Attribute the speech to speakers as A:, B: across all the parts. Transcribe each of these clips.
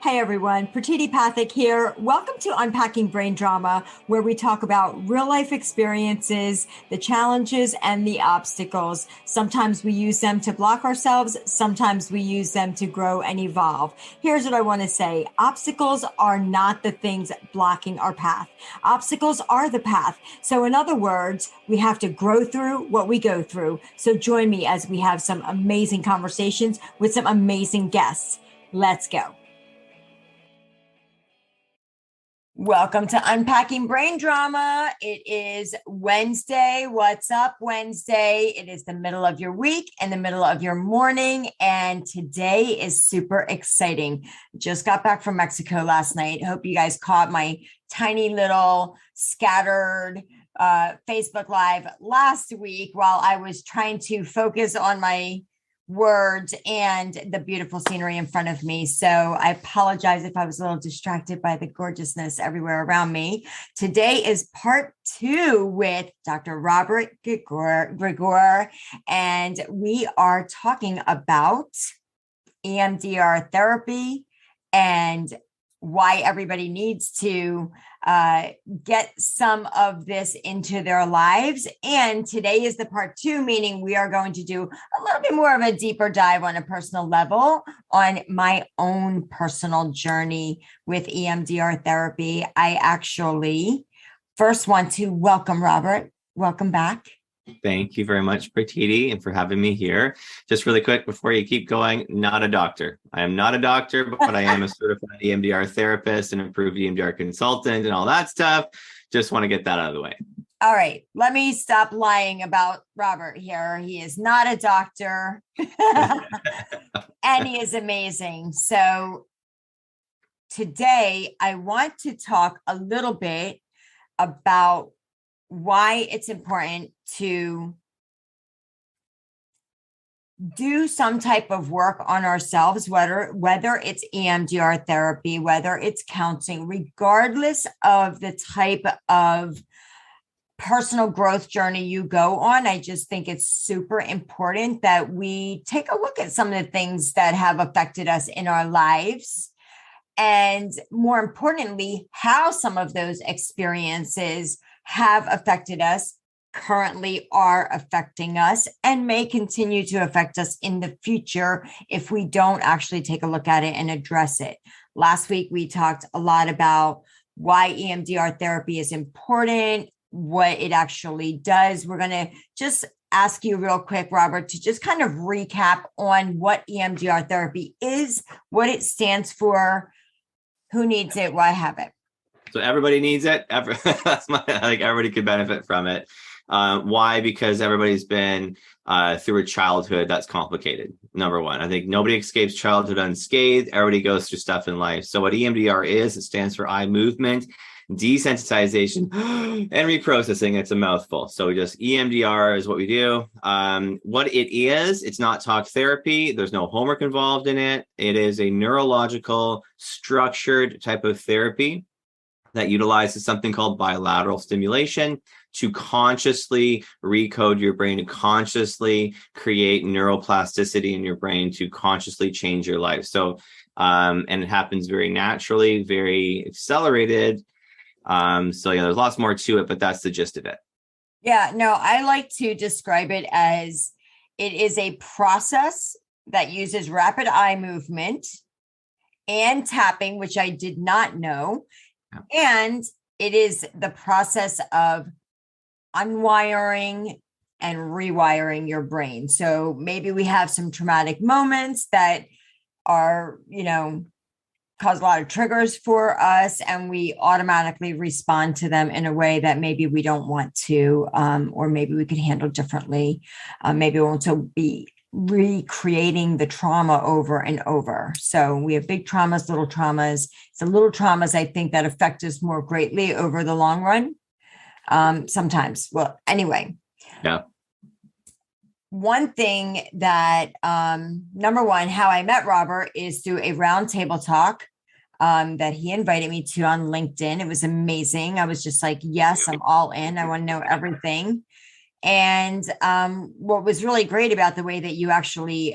A: Hey everyone, Pratiti Pathak here. Welcome to Unpacking Brain Drama, where we talk about real life experiences, the challenges and the obstacles. Sometimes we use them to block ourselves. Sometimes we use them to grow and evolve. Here's what I want to say. Obstacles are not the things blocking our path. Obstacles are the path. So in other words, we have to grow through what we go through. So join me as we have some amazing conversations with some amazing guests. Let's go. Welcome to Unpacking Brain Drama. It is Wednesday. What's up, Wednesday? It is the middle of your week and the middle of your morning. And today is super exciting. Just got back from Mexico last night. Hope you guys caught my tiny little scattered Facebook Live last week while I was trying to focus on my words and the beautiful scenery in front of me. So I apologize if I was a little distracted by the gorgeousness everywhere around me. Today is part 2 with Dr. Robert Grigore, and we are talking about EMDR therapy and why everybody needs to get some of this into their lives. And today is the part 2, meaning we are going to do a little bit more of a deeper dive on a personal level on my own personal journey with EMDR therapy. I actually first want to welcome Robert. Welcome back.
B: Thank you very much, Pratiti, and for having me here. Just really quick before you keep going, not a doctor. I am not a doctor, but I am a certified EMDR therapist and approved EMDR consultant and all that stuff. Just want to get that out of the way.
A: All right. Let me stop lying about Robert here. He is not a doctor and he is amazing. So today I want to talk a little bit about why it's important to do some type of work on ourselves, whether it's EMDR therapy, whether it's counseling, regardless of the type of personal growth journey you go on. I just think it's super important that we take a look at some of the things that have affected us in our lives. And more importantly, how some of those experiences have affected us, currently are affecting us, and may continue to affect us in the future if we don't actually take a look at it and address it. Last week, we talked a lot about why EMDR therapy is important, what it actually does. We're going to just ask you real quick, Robert, to just kind of recap on what EMDR therapy is, what it stands for, who needs it, why have it.
B: So everybody needs it. Everybody could benefit from it. Why? Because everybody's been through a childhood that's complicated. Number one, I think nobody escapes childhood unscathed. Everybody goes through stuff in life. So what EMDR is, it stands for eye movement, desensitization, and reprocessing. It's a mouthful. So just EMDR is what we do. What it is, it's not talk therapy. There's no homework involved in it. It is a neurological, structured type of therapy that utilizes something called bilateral stimulation to consciously recode your brain, to consciously create neuroplasticity in your brain, to consciously change your life. So, and it happens very naturally, very accelerated. There's lots more to it, but that's the gist of it.
A: Yeah, no, I like to describe it as it is a process that uses rapid eye movement and tapping, which I did not know. And it is the process of unwiring and rewiring your brain. So maybe we have some traumatic moments that are, cause a lot of triggers for us, and we automatically respond to them in a way that maybe we don't want to, or maybe we could handle differently. Maybe we want to be recreating the trauma over and over. So we have big traumas, little traumas. It's the little traumas, I think, that affect us more greatly over the long run. Sometimes. Well, anyway.
B: Yeah.
A: One thing that, number one, how I met Robert is through a roundtable talk that he invited me to on LinkedIn. It was amazing. I was just like, yes, I'm all in. I want to know everything. And what was really great about the way that you actually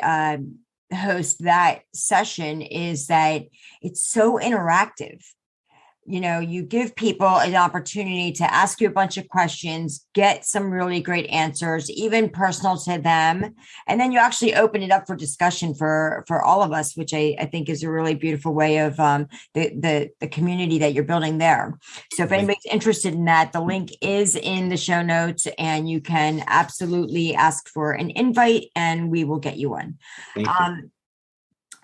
A: host that session is that it's so interactive. You give people an opportunity to ask you a bunch of questions, get some really great answers, even personal to them. And then you actually open it up for discussion for all of us, which I think is a really beautiful way of the community that you're building there. So if anybody's interested in that, the link is in the show notes, and you can absolutely ask for an invite and we will get you one.
B: Thank you.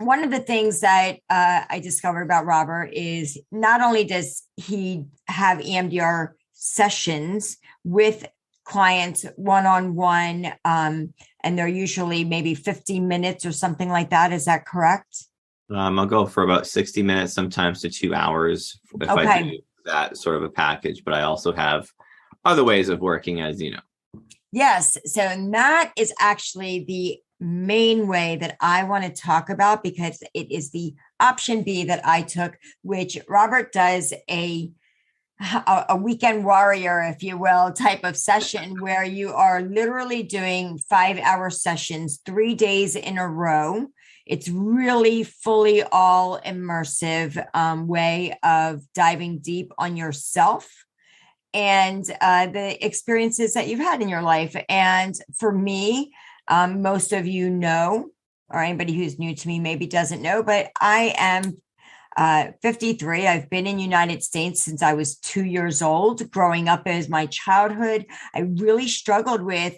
A: One of the things that I discovered about Robert is not only does he have EMDR sessions with clients one-on-one, and they're usually maybe 50 minutes or something like that. Is that correct?
B: I'll go for about 60 minutes, sometimes to 2 hours if I do that sort of a package, but I also have other ways of working, as you know.
A: Yes. So that is actually the main way that I want to talk about, because it is the option B that I took, which Robert does a weekend warrior, if you will, type of session where you are literally doing 5-hour sessions, 3 days in a row. It's really fully all immersive way of diving deep on yourself and the experiences that you've had in your life. And for me, most of you know, or anybody who's new to me maybe doesn't know, but I am 53. I've been in the United States since I was 2 years old. Growing up as my childhood, I really struggled with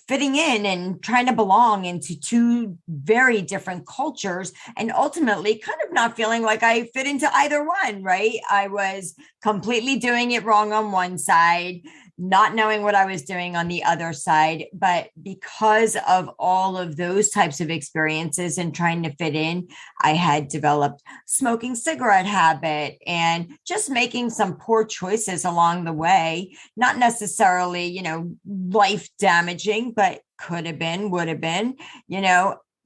A: fitting in and trying to belong into two very different cultures, and ultimately kind of not feeling like I fit into either one, right? I was completely doing it wrong on one side, not knowing what I was doing on the other side. But because of all of those types of experiences and trying to fit in, I had developed smoking cigarette habit and just making some poor choices along the way, not necessarily, life damaging, but could have been, would have been,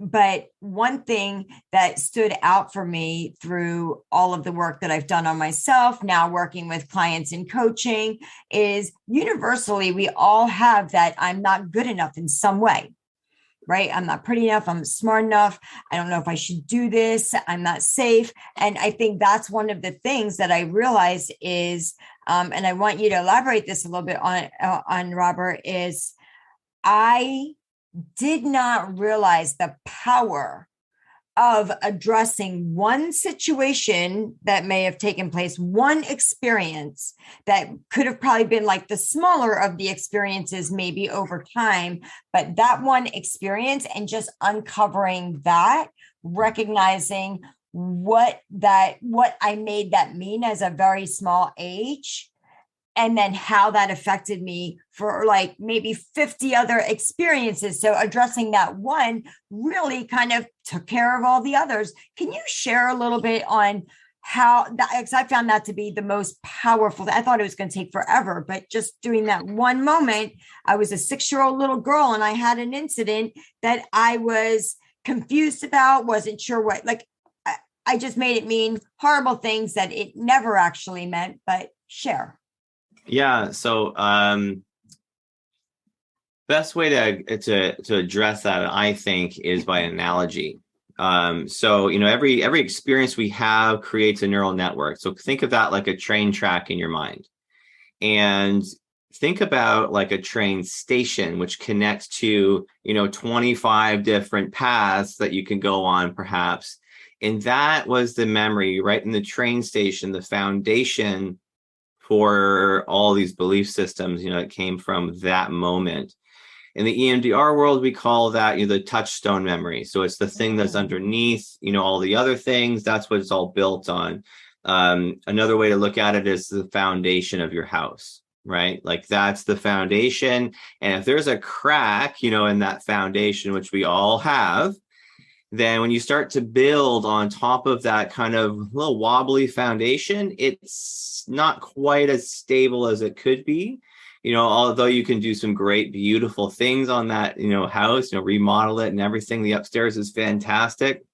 A: But one thing that stood out for me through all of the work that I've done on myself, now working with clients in coaching, is universally, we all have that I'm not good enough in some way, right? I'm not pretty enough. I'm smart enough. I don't know if I should do this. I'm not safe. And I think that's one of the things that I realized is, and I want you to elaborate this a little bit on Robert, is I did not realize the power of addressing one situation that may have taken place, one experience that could have probably been like the smaller of the experiences maybe over time, but that one experience, and just uncovering that, recognizing what I made that mean as a very small age, and then how that affected me for like maybe 50 other experiences. So addressing that one really kind of took care of all the others. Can you share a little bit on how that, because I found that to be the most powerful. I thought it was going to take forever, but just doing that one moment, I was a 6-year-old little girl and I had an incident that I was confused about, wasn't sure what, like, I just made it mean horrible things that it never actually meant, but share.
B: Yeah. So best way to address that, I think, is by analogy. So every experience we have creates a neural network. So think of that like a train track in your mind, and think about like a train station, which connects to 25 different paths that you can go on, perhaps. And that was the memory right in the train station, the foundation for all these belief systems, it came from that moment. In the EMDR world, we call that the touchstone memory. So it's the thing that's underneath, all the other things. That's what it's all built on. Another way to look at it is the foundation of your house, right? Like that's the foundation. And if there's a crack, in that foundation, which we all have, then when you start to build on top of that kind of little wobbly foundation, it's not quite as stable as it could be. Although you can do some great, beautiful things on that, house, remodel it and everything. The upstairs is fantastic.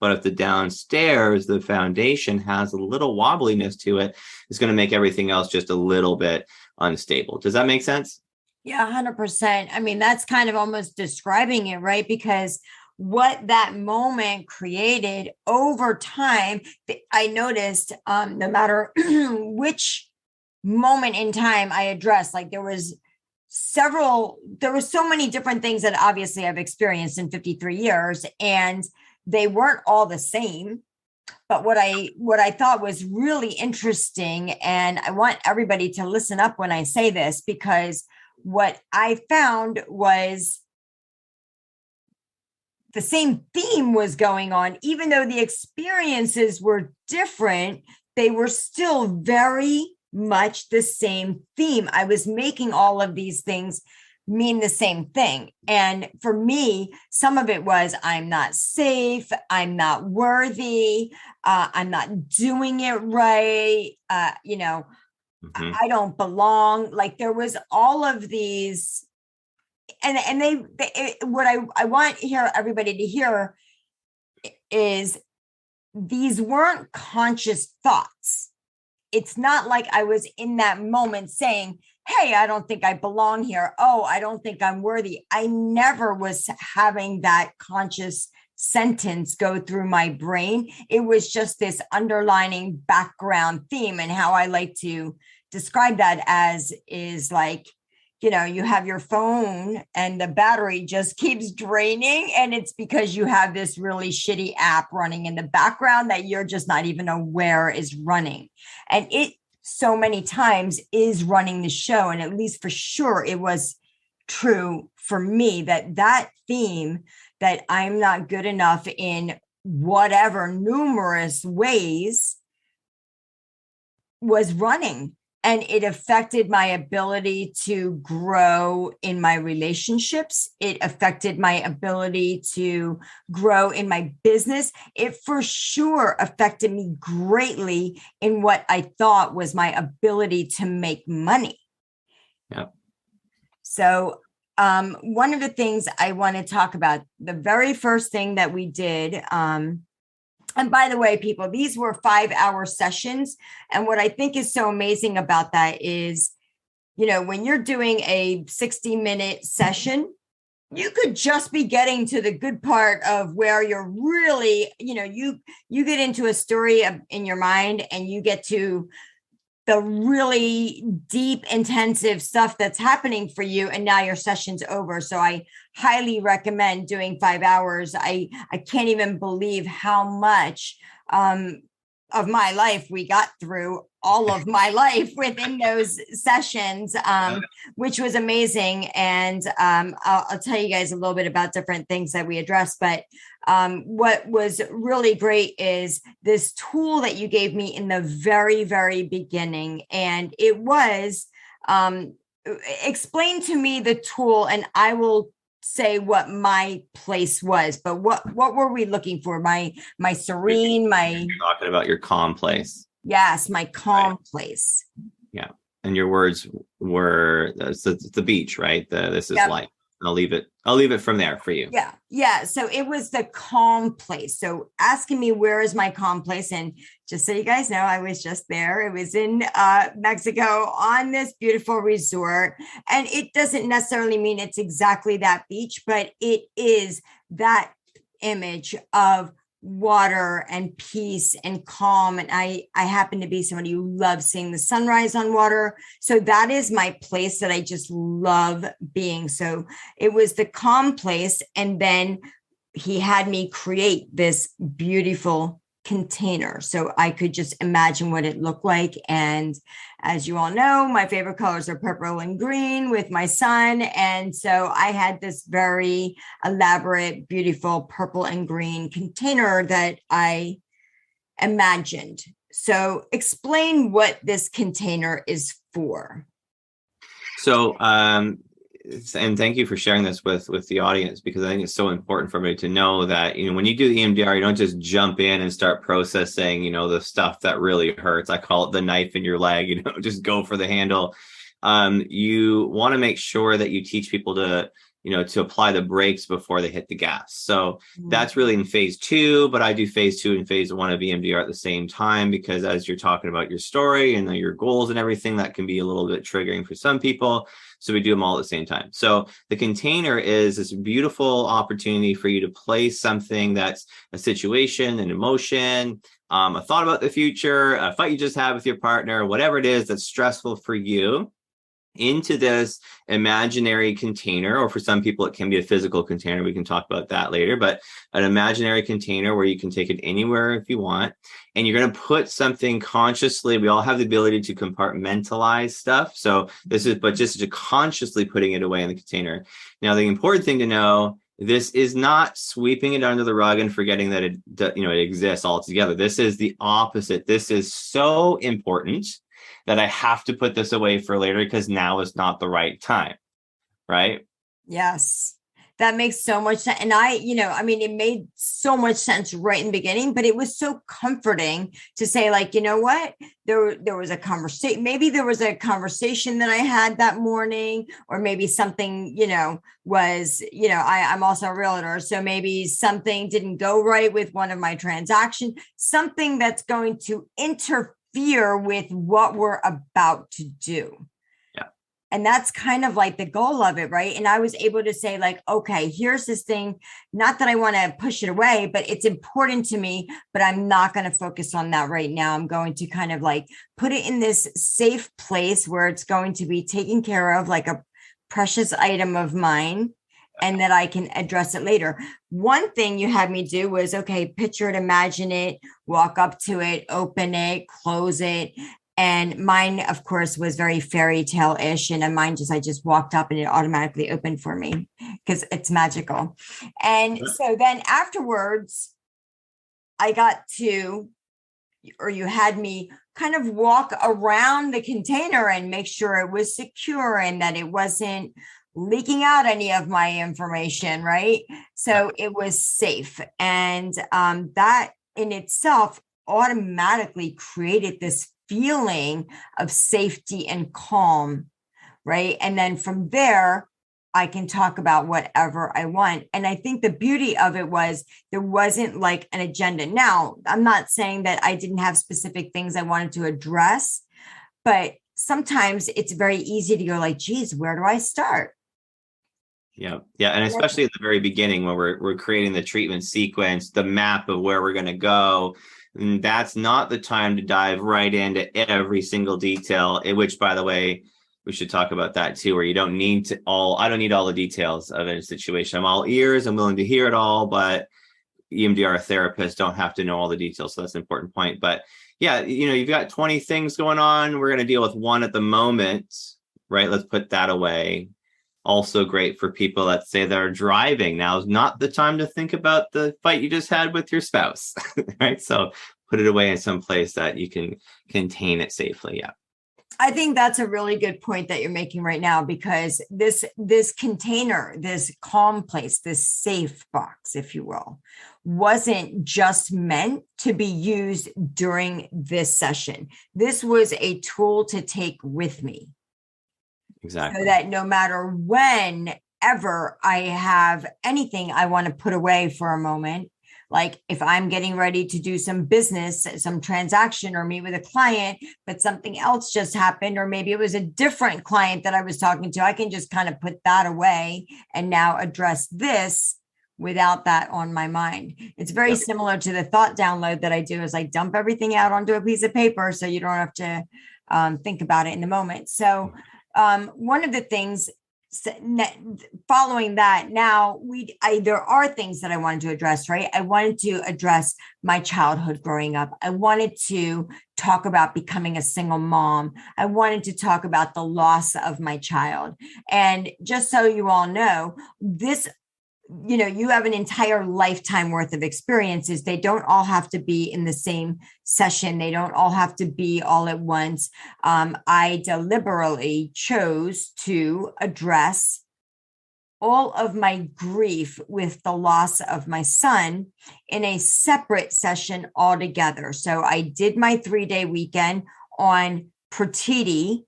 B: But if the downstairs, the foundation has a little wobbliness to it, it's going to make everything else just a little bit unstable. Does that make sense?
A: Yeah, 100%. I mean, that's kind of almost describing it, right? Because what that moment created over time, I noticed no matter which moment in time I addressed, like there was so many different things that obviously I've experienced in 53 years, and they weren't all the same. But what I thought was really interesting, and I want everybody to listen up when I say this, because what I found was the same theme was going on. Even though the experiences were different, they were still very much the same theme. I was making all of these things mean the same thing. And for me, some of it was, I'm not safe, I'm not worthy, I'm not doing it right, I don't belong. Like there was all of these, and what I want everybody to hear is these weren't conscious thoughts. It's not like I was in that moment saying, hey, I don't think I belong here. Oh, I don't think I'm worthy. I never was having that conscious sentence go through my brain. It was just this underlining background theme. And how I like to describe that as is like, you have your phone and the battery just keeps draining. And it's because you have this really shitty app running in the background that you're just not even aware is running. And it so many times is running the show. And at least for sure, it was true for me that theme that I'm not good enough in whatever numerous ways was running. And it affected my ability to grow in my relationships. It affected my ability to grow in my business. It for sure affected me greatly in what I thought was my ability to make money.
B: Yeah.
A: So one of the things I want to talk about, the very first thing that we did, and by the way, people, these were 5-hour sessions. And what I think is so amazing about that is, when you're doing a 60-minute session, you could just be getting to the good part of where you're really, you get into a story in your mind and you get to the really deep, intensive stuff that's happening for you. And now your session's over. So I highly recommend doing 5 hours. I can't even believe how much of my life we got through, all of my life within those sessions, which was amazing. And I'll tell you guys a little bit about different things that we addressed. But what was really great is this tool that you gave me in the very, very beginning. And it was explain to me the tool, and I will say what my place was. But what were we looking for? My serene,
B: You're talking about your calm place.
A: Yes, my calm place.
B: Yeah. And your words were it's the beach, right? This is life. I'll leave it from there for you.
A: Yeah. Yeah. So it was the calm place. So asking me, where is my calm place? And just so you guys know, I was just there. It was in Mexico on this beautiful resort. And it doesn't necessarily mean it's exactly that beach, but it is that image of water and peace and calm. And I happen to be somebody who loves seeing the sunrise on water. So that is my place that I just love being. So it was the calm place. And then he had me create this beautiful container so I could just imagine what it looked like. And as you all know, my favorite colors are purple and green with my son. And so I had this very elaborate, beautiful purple and green container that I imagined. So explain what this container is for.
B: So, and thank you for sharing this with the audience, because I think it's so important for me to know that, when you do the EMDR, you don't just jump in and start processing, the stuff that really hurts. I call it the knife in your leg, just go for the handle. You want to make sure that you teach people to to apply the brakes before they hit the gas. So that's really in phase 2, but I do phase 2 and phase 1 of EMDR at the same time, because as you're talking about your story and your goals and everything, that can be a little bit triggering for some people. So we do them all at the same time. So the container is this beautiful opportunity for you to place something that's a situation, an emotion, a thought about the future, a fight you just had with your partner, whatever it is that's stressful for you, into this imaginary container, or for some people it can be a physical container. We can talk about that later, but an imaginary container where you can take it anywhere if you want, and you're going to put something consciously. We all have the ability to compartmentalize stuff, so this is but just consciously putting it away in the container. Now, the important thing to know, this is not sweeping it under the rug and forgetting that it exists altogether. This is the opposite. This is so important that I have to put this away for later because now is not the right time. Right?
A: Yes. That makes so much sense. And it made so much sense right in the beginning, but it was so comforting to say, like, you know what, there was a conversation. Maybe there was a conversation that I had that morning, or maybe something, I'm also a realtor. So maybe something didn't go right with one of my transactions, something that's going to interfere with what we're about to do. And that's kind of like the goal of it, right? And I was able to say, like, okay, here's this thing, not that I want to push it away, but it's important to me, but I'm not going to focus on that right now. I'm going to kind of like put it in this safe place where it's going to be taken care of, like a precious item of mine, and that I can address it later. One thing you had me do was, okay, picture it, imagine it, walk up to it, open it, close it. And mine, of course, was very fairy tale-ish. And I just walked up and it automatically opened for me because it's magical. And so then afterwards, you had me kind of walk around the container and make sure it was secure and that it wasn't leaking out any of my information, right? So it was safe. And that in itself automatically created this feeling of safety and calm, right? And then from there, I can talk about whatever I want. And I think the beauty of it was there wasn't like an agenda. Now, I'm not saying that I didn't have specific things I wanted to address, but sometimes it's very easy to go like, geez, where do I start?
B: Yeah. And especially at the very beginning when we're creating the treatment sequence, the map of where we're going to go. And that's not the time to dive right into every single detail, which, by the way, we should talk about that too, where you don't need I don't need all the details of a situation. I'm all ears. I'm willing to hear it all, but EMDR therapists don't have to know all the details. So that's an important point. But yeah, you've got 20 things going on. We're going to deal with one at the moment, right? Let's put that away. Also great for people that say they're driving. Now is not the time to think about the fight you just had with your spouse, right? So put it away in some place that you can contain it safely. Yeah.
A: I think that's a really good point that you're making right now, because this container, this calm place, this safe box, if you will, wasn't just meant to be used during this session. This was a tool to take with me.
B: Exactly.
A: So that no matter whenever I have anything I want to put away for a moment, like if I'm getting ready to do some business, some transaction, or meet with a client, but something else just happened, or maybe it was a different client that I was talking to, I can just kind of put that away and now address this without that on my mind. It's very similar to the thought download that I do, is I dump everything out onto a piece of paper so you don't have to think about it in the moment. So one of the things following that, now there are things that I wanted to address, right? I wanted to address my childhood growing up. I wanted to talk about becoming a single mom. I wanted to talk about the loss of my child. And just so you all know, you have an entire lifetime worth of experiences. They don't all have to be in the same session. They don't all have to be all at once. I deliberately chose to address all of my grief with the loss of my son in a separate session altogether. So I did my 3-day weekend on Pratiti,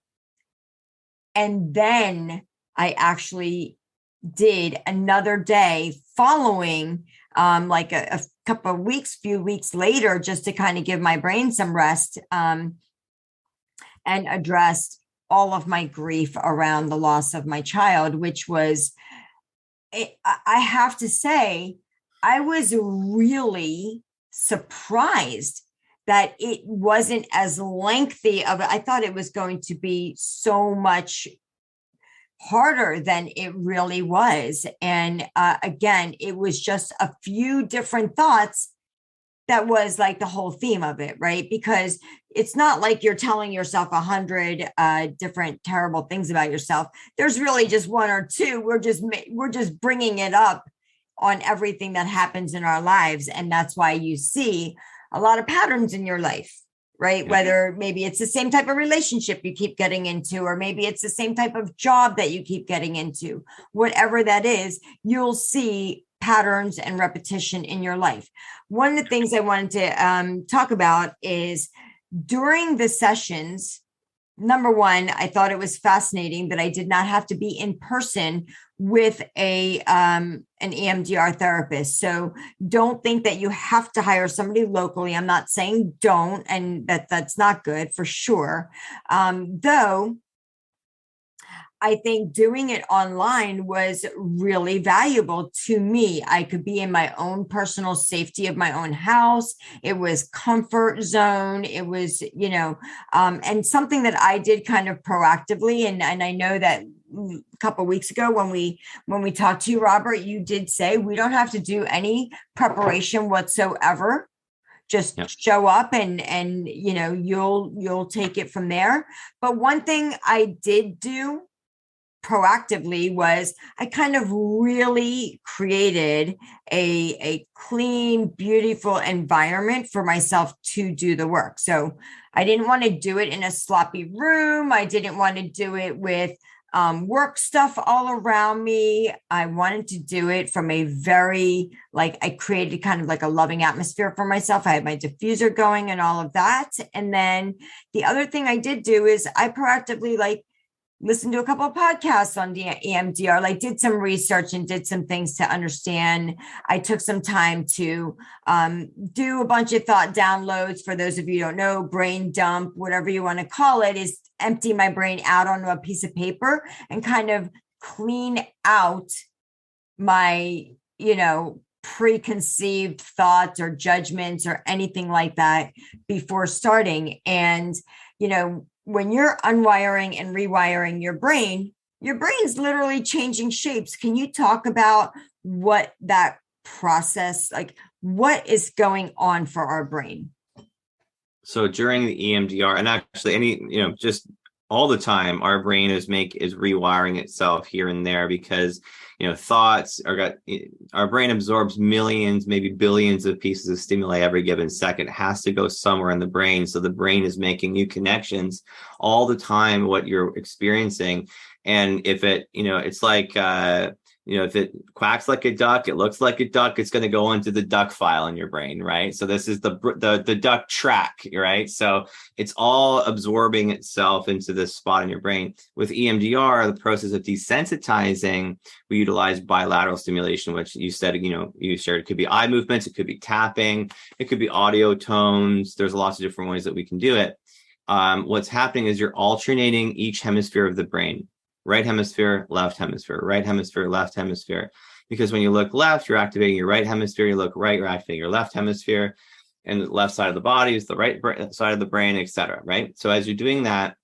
A: and then I actually did another day following, like a couple of weeks, few weeks later, just to kind of give my brain some rest, and addressed all of my grief around the loss of my child, which was, I have to say, I was really surprised that it wasn't as lengthy of it. I thought it was going to be so much harder than it really was. And again, it was just a few different thoughts that was like the whole theme of it, right? Because it's not like you're telling yourself 100 different terrible things about yourself. There's really just one or two. We're just bringing it up on everything that happens in our lives, and that's why you see a lot of patterns in your life, right? Yeah. Whether maybe it's the same type of relationship you keep getting into, or maybe it's the same type of job that you keep getting into. Whatever that is, you'll see patterns and repetition in your life. One of the things I wanted to talk about is during the sessions, number one, I thought it was fascinating that I did not have to be in person with an EMDR therapist. So don't think that you have to hire somebody locally. I'm not saying don't, and that's not good for sure. Though I think doing it online was really valuable to me. I could be in my own personal safety of my own house. It was comfort zone. It was, and something that I did kind of proactively. And I know that a couple of weeks ago when we talked to you, Robert, you did say we don't have to do any preparation whatsoever. Just show up and you'll take it from there. But one thing I did do proactively was I kind of really created a clean, beautiful environment for myself to do the work. So I didn't want to do it in a sloppy room. I didn't want to do it with work stuff all around me. I wanted to do it from a very, I created kind of like a loving atmosphere for myself. I had my diffuser going and all of that. And then the other thing I did do is I proactively listened to a couple of podcasts on EMDR, did some research and did some things to understand. I took some time to do a bunch of thought downloads. For those of you who don't know, brain dump, whatever you want to call it, is empty my brain out onto a piece of paper and kind of clean out my, preconceived thoughts or judgments or anything like that before starting. And, when you're unwiring and rewiring your brain's literally changing shapes. Can you talk about what that process, what is going on for our brain?
B: So during the EMDR, and actually just all the time, our brain is rewiring itself here and there because thoughts our brain absorbs millions, maybe billions of pieces of stimuli every given second. It has to go somewhere in the brain. So the brain is making new connections all the time, what you're experiencing. And if it, it's like, if it quacks like a duck, it looks like a duck, it's going to go into the duck file in your brain, right? So this is the duck track, right? So it's all absorbing itself into this spot in your brain. With EMDR, the process of desensitizing, we utilize bilateral stimulation, which you said, you shared, it could be eye movements, it could be tapping, it could be audio tones. There's lots of different ways that we can do it. What's happening is you're alternating each hemisphere of the brain. Right hemisphere, left hemisphere, right hemisphere, left hemisphere. Because when you look left, you're activating your right hemisphere. You look right, you're activating your left hemisphere. And the left side of the body is the right side of the brain, et cetera, right? So as you're doing that,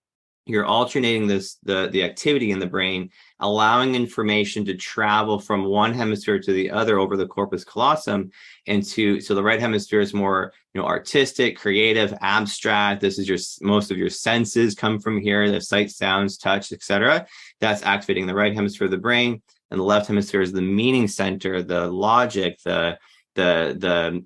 B: you're alternating the activity in the brain, allowing information to travel from one hemisphere to the other over the corpus callosum. So the right hemisphere is more, artistic, creative, abstract. This is most of your senses come from here, the sight, sounds, touch, etc. That's activating the right hemisphere of the brain. And the left hemisphere is the meaning center, the logic, the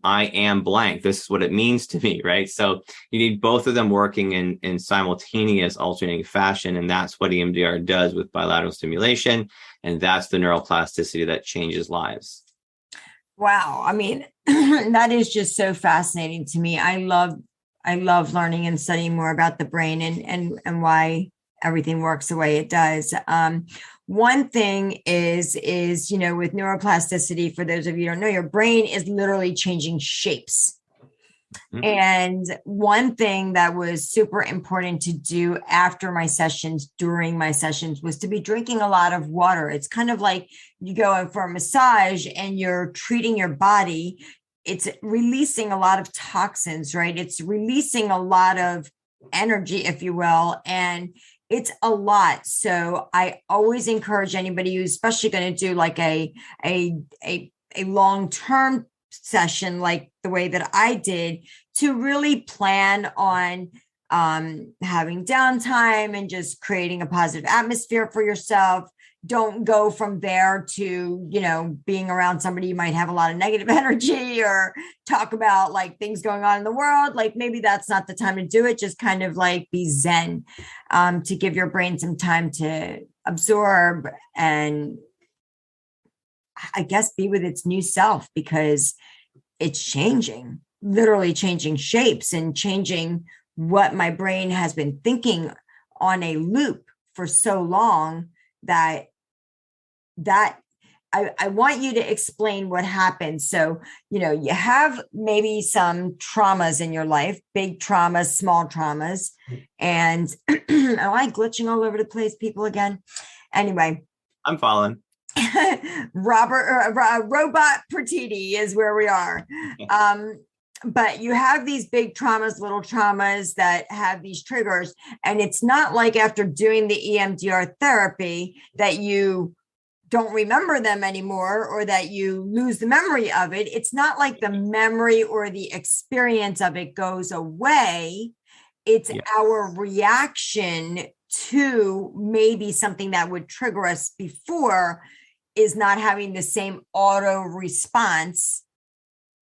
B: I am blank. This is what it means to me, right? So you need both of them working in simultaneous alternating fashion. And that's what EMDR does with bilateral stimulation. And that's the neuroplasticity that changes lives.
A: Wow. I mean, that is just so fascinating to me. I love learning and studying more about the brain and why everything works the way it does. One thing is, with neuroplasticity, for those of you who don't know, your brain is literally changing shapes. Mm-hmm. And one thing that was super important to do after my sessions, during my sessions, was to be drinking a lot of water. It's kind of like you go in for a massage and you're treating your body. It's releasing a lot of toxins, right? It's releasing a lot of energy, if you will. And it's a lot. So I always encourage anybody who's especially going to do like a long-term session, like the way that I did, to really plan on having downtime and just creating a positive atmosphere for yourself. Don't go from there to, being around somebody you might have a lot of negative energy or talk about like things going on in the world. Like maybe that's not the time to do it. Just kind of like be zen, to give your brain some time to absorb and I guess be with its new self, because it's changing, literally changing shapes and changing what my brain has been thinking on a loop for so long that I want you to explain what happened. So, you have maybe some traumas in your life, big traumas, small traumas, and am I glitching all over the place, people, again? Anyway.
B: I'm following.
A: Robot Pertiti is where we are. But you have these big traumas, little traumas that have these triggers. And it's not like after doing the EMDR therapy that you don't remember them anymore or that you lose the memory of it. It's not like the memory or the experience of it goes away. It's our reaction to maybe something that would trigger us before is not having the same auto response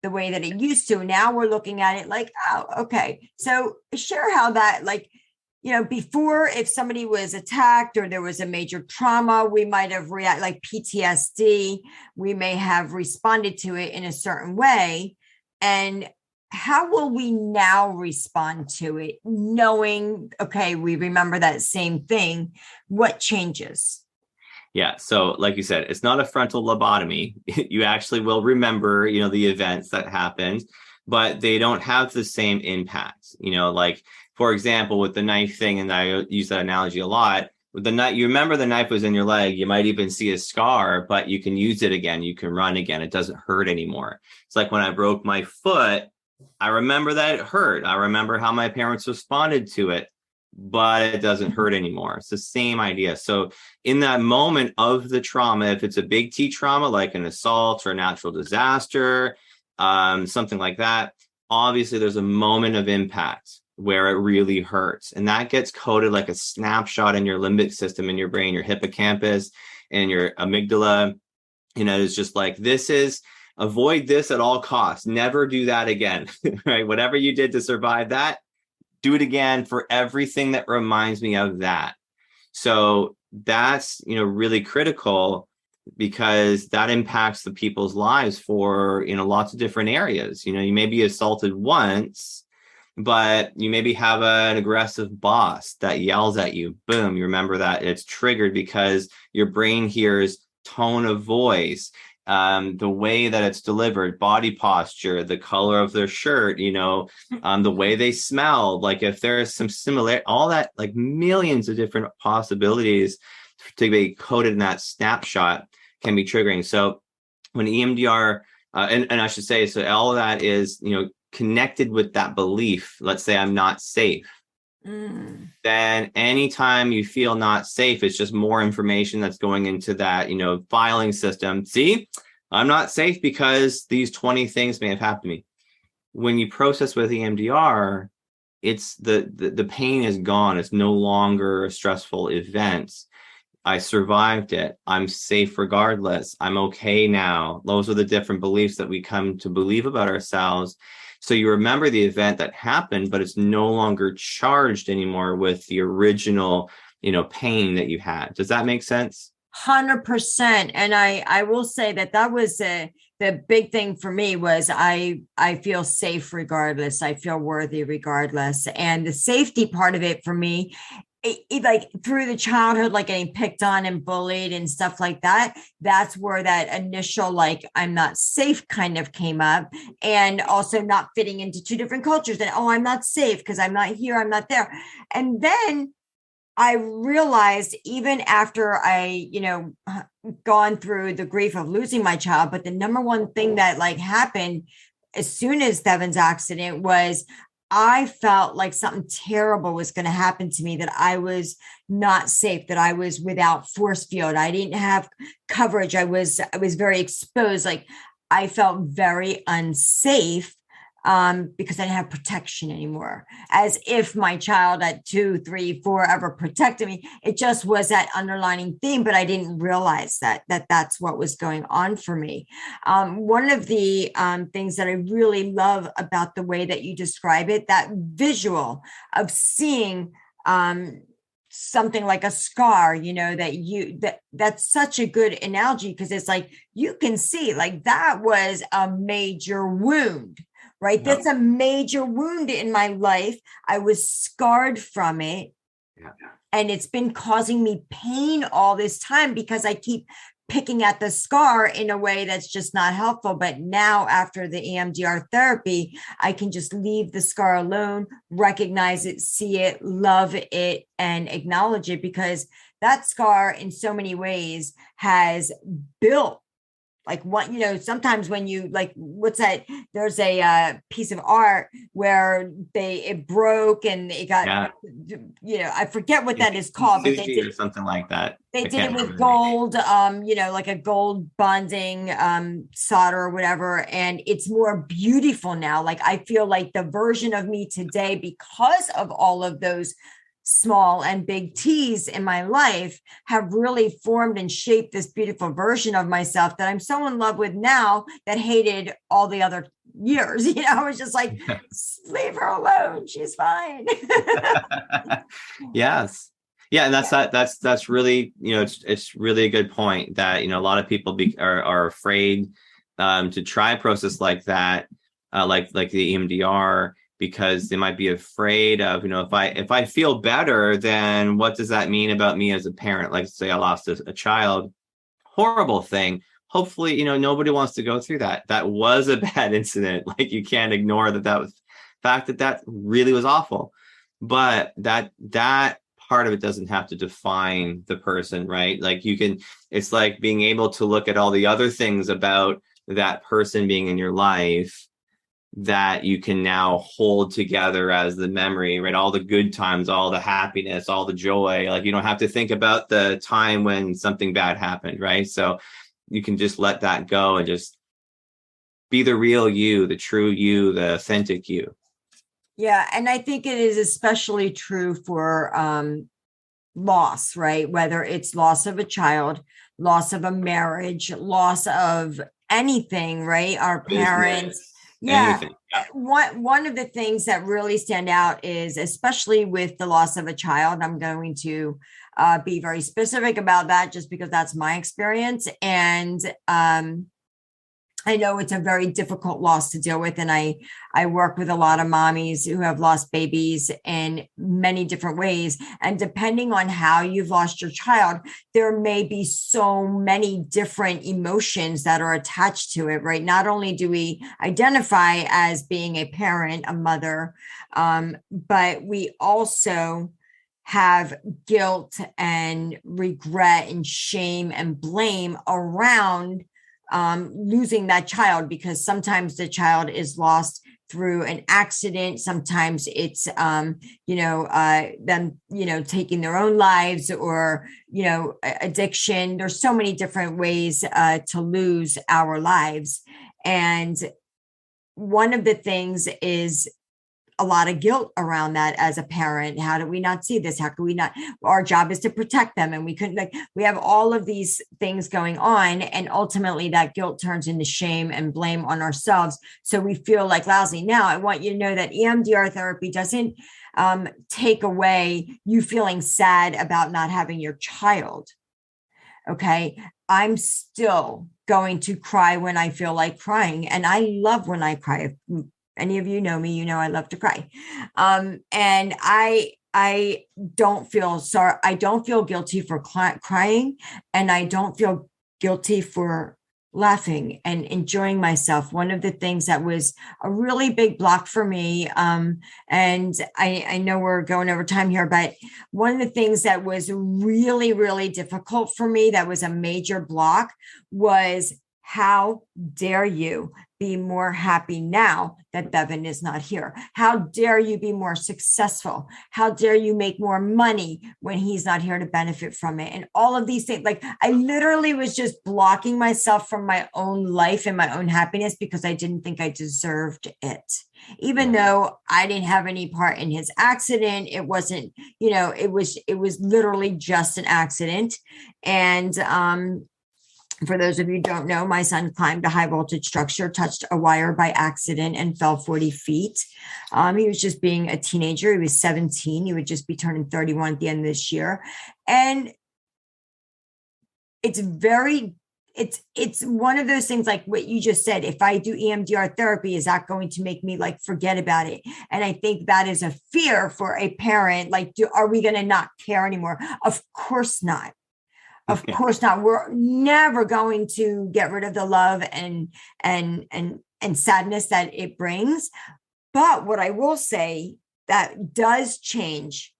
A: the way that it used to. Now we're looking at it like, oh, okay. So share how that, before, if somebody was attacked or there was a major trauma, we might have reacted like PTSD. We may have responded to it in a certain way. And how will we now respond to it? Knowing, okay, we remember that same thing. What changes?
B: Yeah. So like you said, it's not a frontal lobotomy. You actually will remember, the events that happened, but they don't have the same impact. Like, for example, with the knife thing, and I use that analogy a lot, with the knife, you remember the knife was in your leg. You might even see a scar, but you can use it again. You can run again. It doesn't hurt anymore. It's like when I broke my foot, I remember that it hurt. I remember how my parents responded to it, but it doesn't hurt anymore. It's the same idea. So in that moment of the trauma, if it's a big T trauma, like an assault or a natural disaster, something like that, obviously there's a moment of impact where it really hurts. And that gets coded like a snapshot in your limbic system in your brain, your hippocampus and your amygdala. It's just like, avoid this at all costs. Never do that again, right? Whatever you did to survive that, do it again for everything that reminds me of that. So that's, really critical, because that impacts the people's lives for, lots of different areas. You may be assaulted once, but you maybe have an aggressive boss that yells at you. Boom, you remember that it's triggered because your brain hears tone of voice, the way that it's delivered, body posture, the color of their shirt, the way they smell. Like if there's some similar, all that, like millions of different possibilities to be coded in that snapshot can be triggering. So when EMDR, and I should say, so all of that is, connected with that belief. Let's say I'm not safe. Then anytime you feel not safe, it's just more information that's going into that, filing system. See, I'm not safe because these 20 things may have happened to me. When you process with EMDR, it's the pain is gone. It's no longer a stressful event. I survived it. I'm safe regardless. I'm okay now. Those are the different beliefs that we come to believe about ourselves. So you remember the event that happened, but it's no longer charged anymore with the original, pain that you had. Does that make sense?
A: 100%. And I will say that was the big thing for me was I feel safe regardless. I feel worthy regardless. And the safety part of it for me like through the childhood, like getting picked on and bullied and stuff like that, that's where that initial, like, I'm not safe kind of came up. And also not fitting into two different cultures. And, oh, I'm not safe because I'm not here, I'm not there. And then I realized, even after I, gone through the grief of losing my child, but the number one thing that like happened as soon as Devin's accident was I felt like something terrible was going to happen to me, that I was not safe, that I was without force field. I didn't have coverage. I was very exposed. Like, I felt very unsafe, because I didn't have protection anymore, as if my child at 2, 3, 4 ever protected me. It just was that underlining theme, but I didn't realize that's what was going on for me. One of the things that I really love about the way that you describe it, that visual of seeing something like a scar, that's such a good analogy, because it's like you can see like that was a major wound. Right. Yeah. That's a major wound in my life. I was scarred from it. Yeah. And it's been causing me pain all this time because I keep picking at the scar in a way that's just not helpful. But now, after the EMDR therapy, I can just leave the scar alone, recognize it, see it, love it, and acknowledge it, because that scar in so many ways has built like what, sometimes when you like, what's that? There's a piece of art where it broke and it got, I forget what that is called, but they did
B: or something like that.
A: They did it with gold, like a gold bonding solder or whatever. And it's more beautiful now. Like, I feel like the version of me today, because of all of those small and big T's in my life, have really formed and shaped this beautiful version of myself that I'm so in love with now, that hated all the other years. I was just like, leave her alone, she's fine.
B: Yes. Yeah. And that's really, it's really a good point that, a lot of people are afraid to try a process like that, like the EMDR, because they might be afraid of, if I feel better, then what does that mean about me as a parent? Like, say I lost a child, horrible thing. Hopefully, nobody wants to go through that. That was a bad incident. Like, you can't ignore that was the fact that really was awful. But that part of it doesn't have to define the person, right? Like, it's like being able to look at all the other things about that person being in your life that you can now hold together as the memory, right? All the good times, all the happiness, all the joy. Like, you don't have to think about the time when something bad happened, right? So you can just let that go and just be the real you, the true you, the authentic you.
A: Yeah. And I think it is especially true for loss, right? Whether it's loss of a child, loss of a marriage, loss of anything, right? Our parents. Yeah. One of the things that really stand out is, especially with the loss of a child, I'm going to be very specific about that just because that's my experience. And I know it's a very difficult loss to deal with. And I work with a lot of mommies who have lost babies in many different ways. And depending on how you've lost your child, there may be so many different emotions that are attached to it, right? Not only do we identify as being a parent, a mother, but we also have guilt and regret and shame and blame around losing that child, because sometimes the child is lost through an accident. Sometimes it's, them, taking their own lives, or, addiction. There's so many different ways to lose our lives. And one of the things is a lot of guilt around that as a parent. How do we not see this? How can we not? Our job is to protect them. And we couldn't, we have all of these things going on. And ultimately that guilt turns into shame and blame on ourselves. So we feel like lousy. Now, I want you to know that EMDR therapy doesn't take away you feeling sad about not having your child. Okay. I'm still going to cry when I feel like crying. And I love when I cry. Any of you know me, I love to cry. And I don't feel sorry. I don't feel guilty for crying, and I don't feel guilty for laughing and enjoying myself. One of the things that was a really big block for me, and I know we're going over time here, but one of the things that was really, really difficult for me, that was a major block, was how dare you be more happy now that Bevan is not here? How dare you be more successful? How dare you make more money when he's not here to benefit from it? And all of these things, like I literally was just blocking myself from my own life and my own happiness because I didn't think I deserved it. Even though I didn't have any part in his accident, it wasn't, it was literally just an accident. And, for those of you who don't know, my son climbed a high voltage structure, touched a wire by accident, and fell 40 feet. He was just being a teenager. He was 17. He would just be turning 31 at the end of this year. And it's one of those things, like what you just said. If I do EMDR therapy, is that going to make me like forget about it? And I think that is a fear for a parent. Like, are we going to not care anymore? Of course not. Of course not. We're never going to get rid of the love and sadness that it brings. But what I will say that does change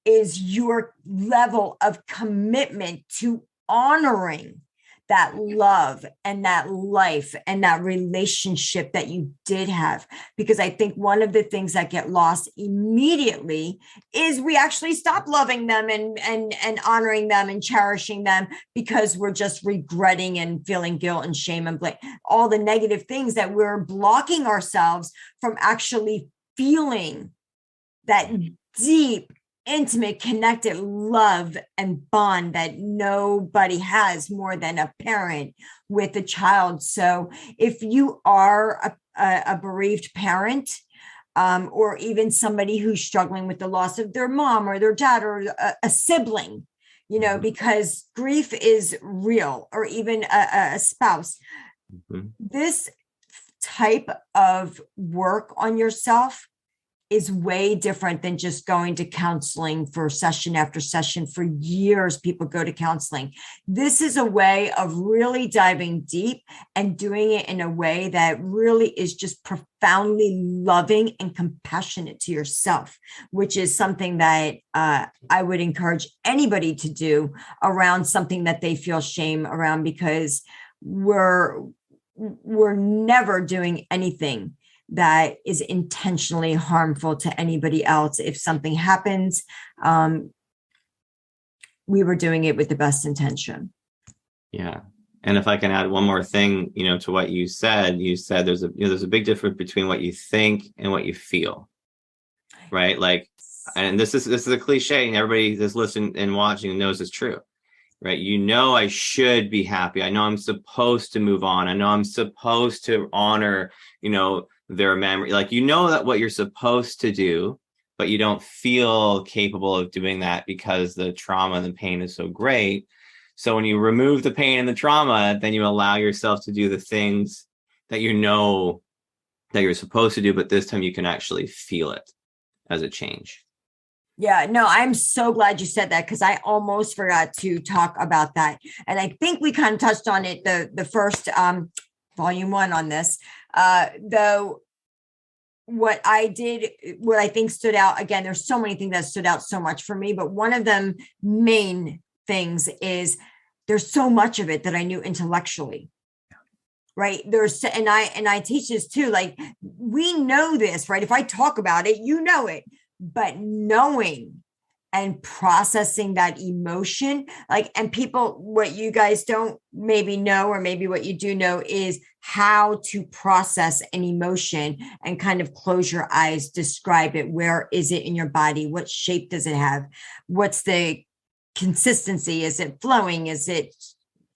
A: is your level of commitment to honoring that love and that life and that relationship that you did have. Because I think one of the things that get lost immediately is we actually stop loving them and honoring them and cherishing them because we're just regretting and feeling guilt and shame and blame, all the negative things that we're blocking ourselves from actually feeling that deep, intimate, connected love and bond that nobody has more than a parent with a child. So if you are a bereaved parent, or even somebody who's struggling with the loss of their mom or their dad or a sibling, because grief is real, or even a spouse, this type of work on yourself is way different than just going to counseling for session after session. For years, people go to counseling. This is a way of really diving deep and doing it in a way that really is just profoundly loving and compassionate to yourself, which is something that I would encourage anybody to do around something that they feel shame around, because we're never doing anything that is intentionally harmful to anybody else. If something happens, we were doing it with the best intention.
B: Yeah. And if I can add one more thing, to what you said there's a big difference between what you think and what you feel, right? Like, and this is a cliche, and everybody that's listening and watching knows it's true, right? I should be happy. I know I'm supposed to move on. I know I'm supposed to honor, their memory. Like, that what you're supposed to do, but you don't feel capable of doing that because the trauma and the pain is so great. So when you remove the pain and the trauma, then you allow yourself to do the things that that you're supposed to do, but this time you can actually feel it as a change.
A: Yeah, no, I'm so glad you said that, because I almost forgot to talk about that. And I think we kind of touched on it the first volume 1 on this, though. What I think stood out, again, there's so many things that stood out so much for me, but one of them main things is there's so much of it that I knew intellectually. Right. And I teach this too. Like, we know this, right? If I talk about it, it, but knowing and processing that emotion, and people, what you guys don't maybe know, or maybe what you do know, is how to process an emotion and kind of close your eyes, describe it. Where is it in your body? What shape does it have? What's the consistency? Is it flowing? Is it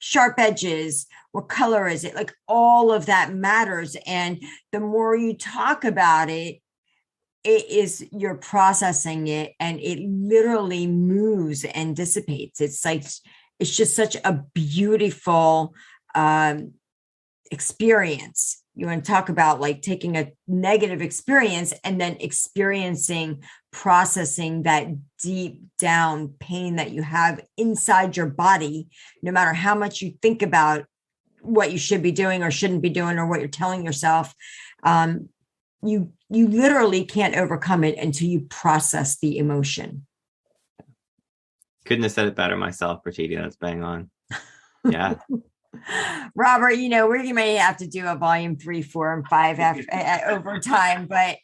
A: sharp edges? What color is it? Like, all of that matters. And the more you talk about it, you're processing it, and it literally moves and dissipates. It's just such a beautiful experience you want to talk about like taking a negative experience and then processing that deep down pain that you have inside your body, no matter how much you think about what you should be doing or shouldn't be doing, or what you're telling yourself. You literally can't overcome it until you process the emotion.
B: Couldn't have said it better myself, Prachidia. That's bang on. Yeah.
A: Robert, we may have to do a volume 3, 4, and 5 over time, but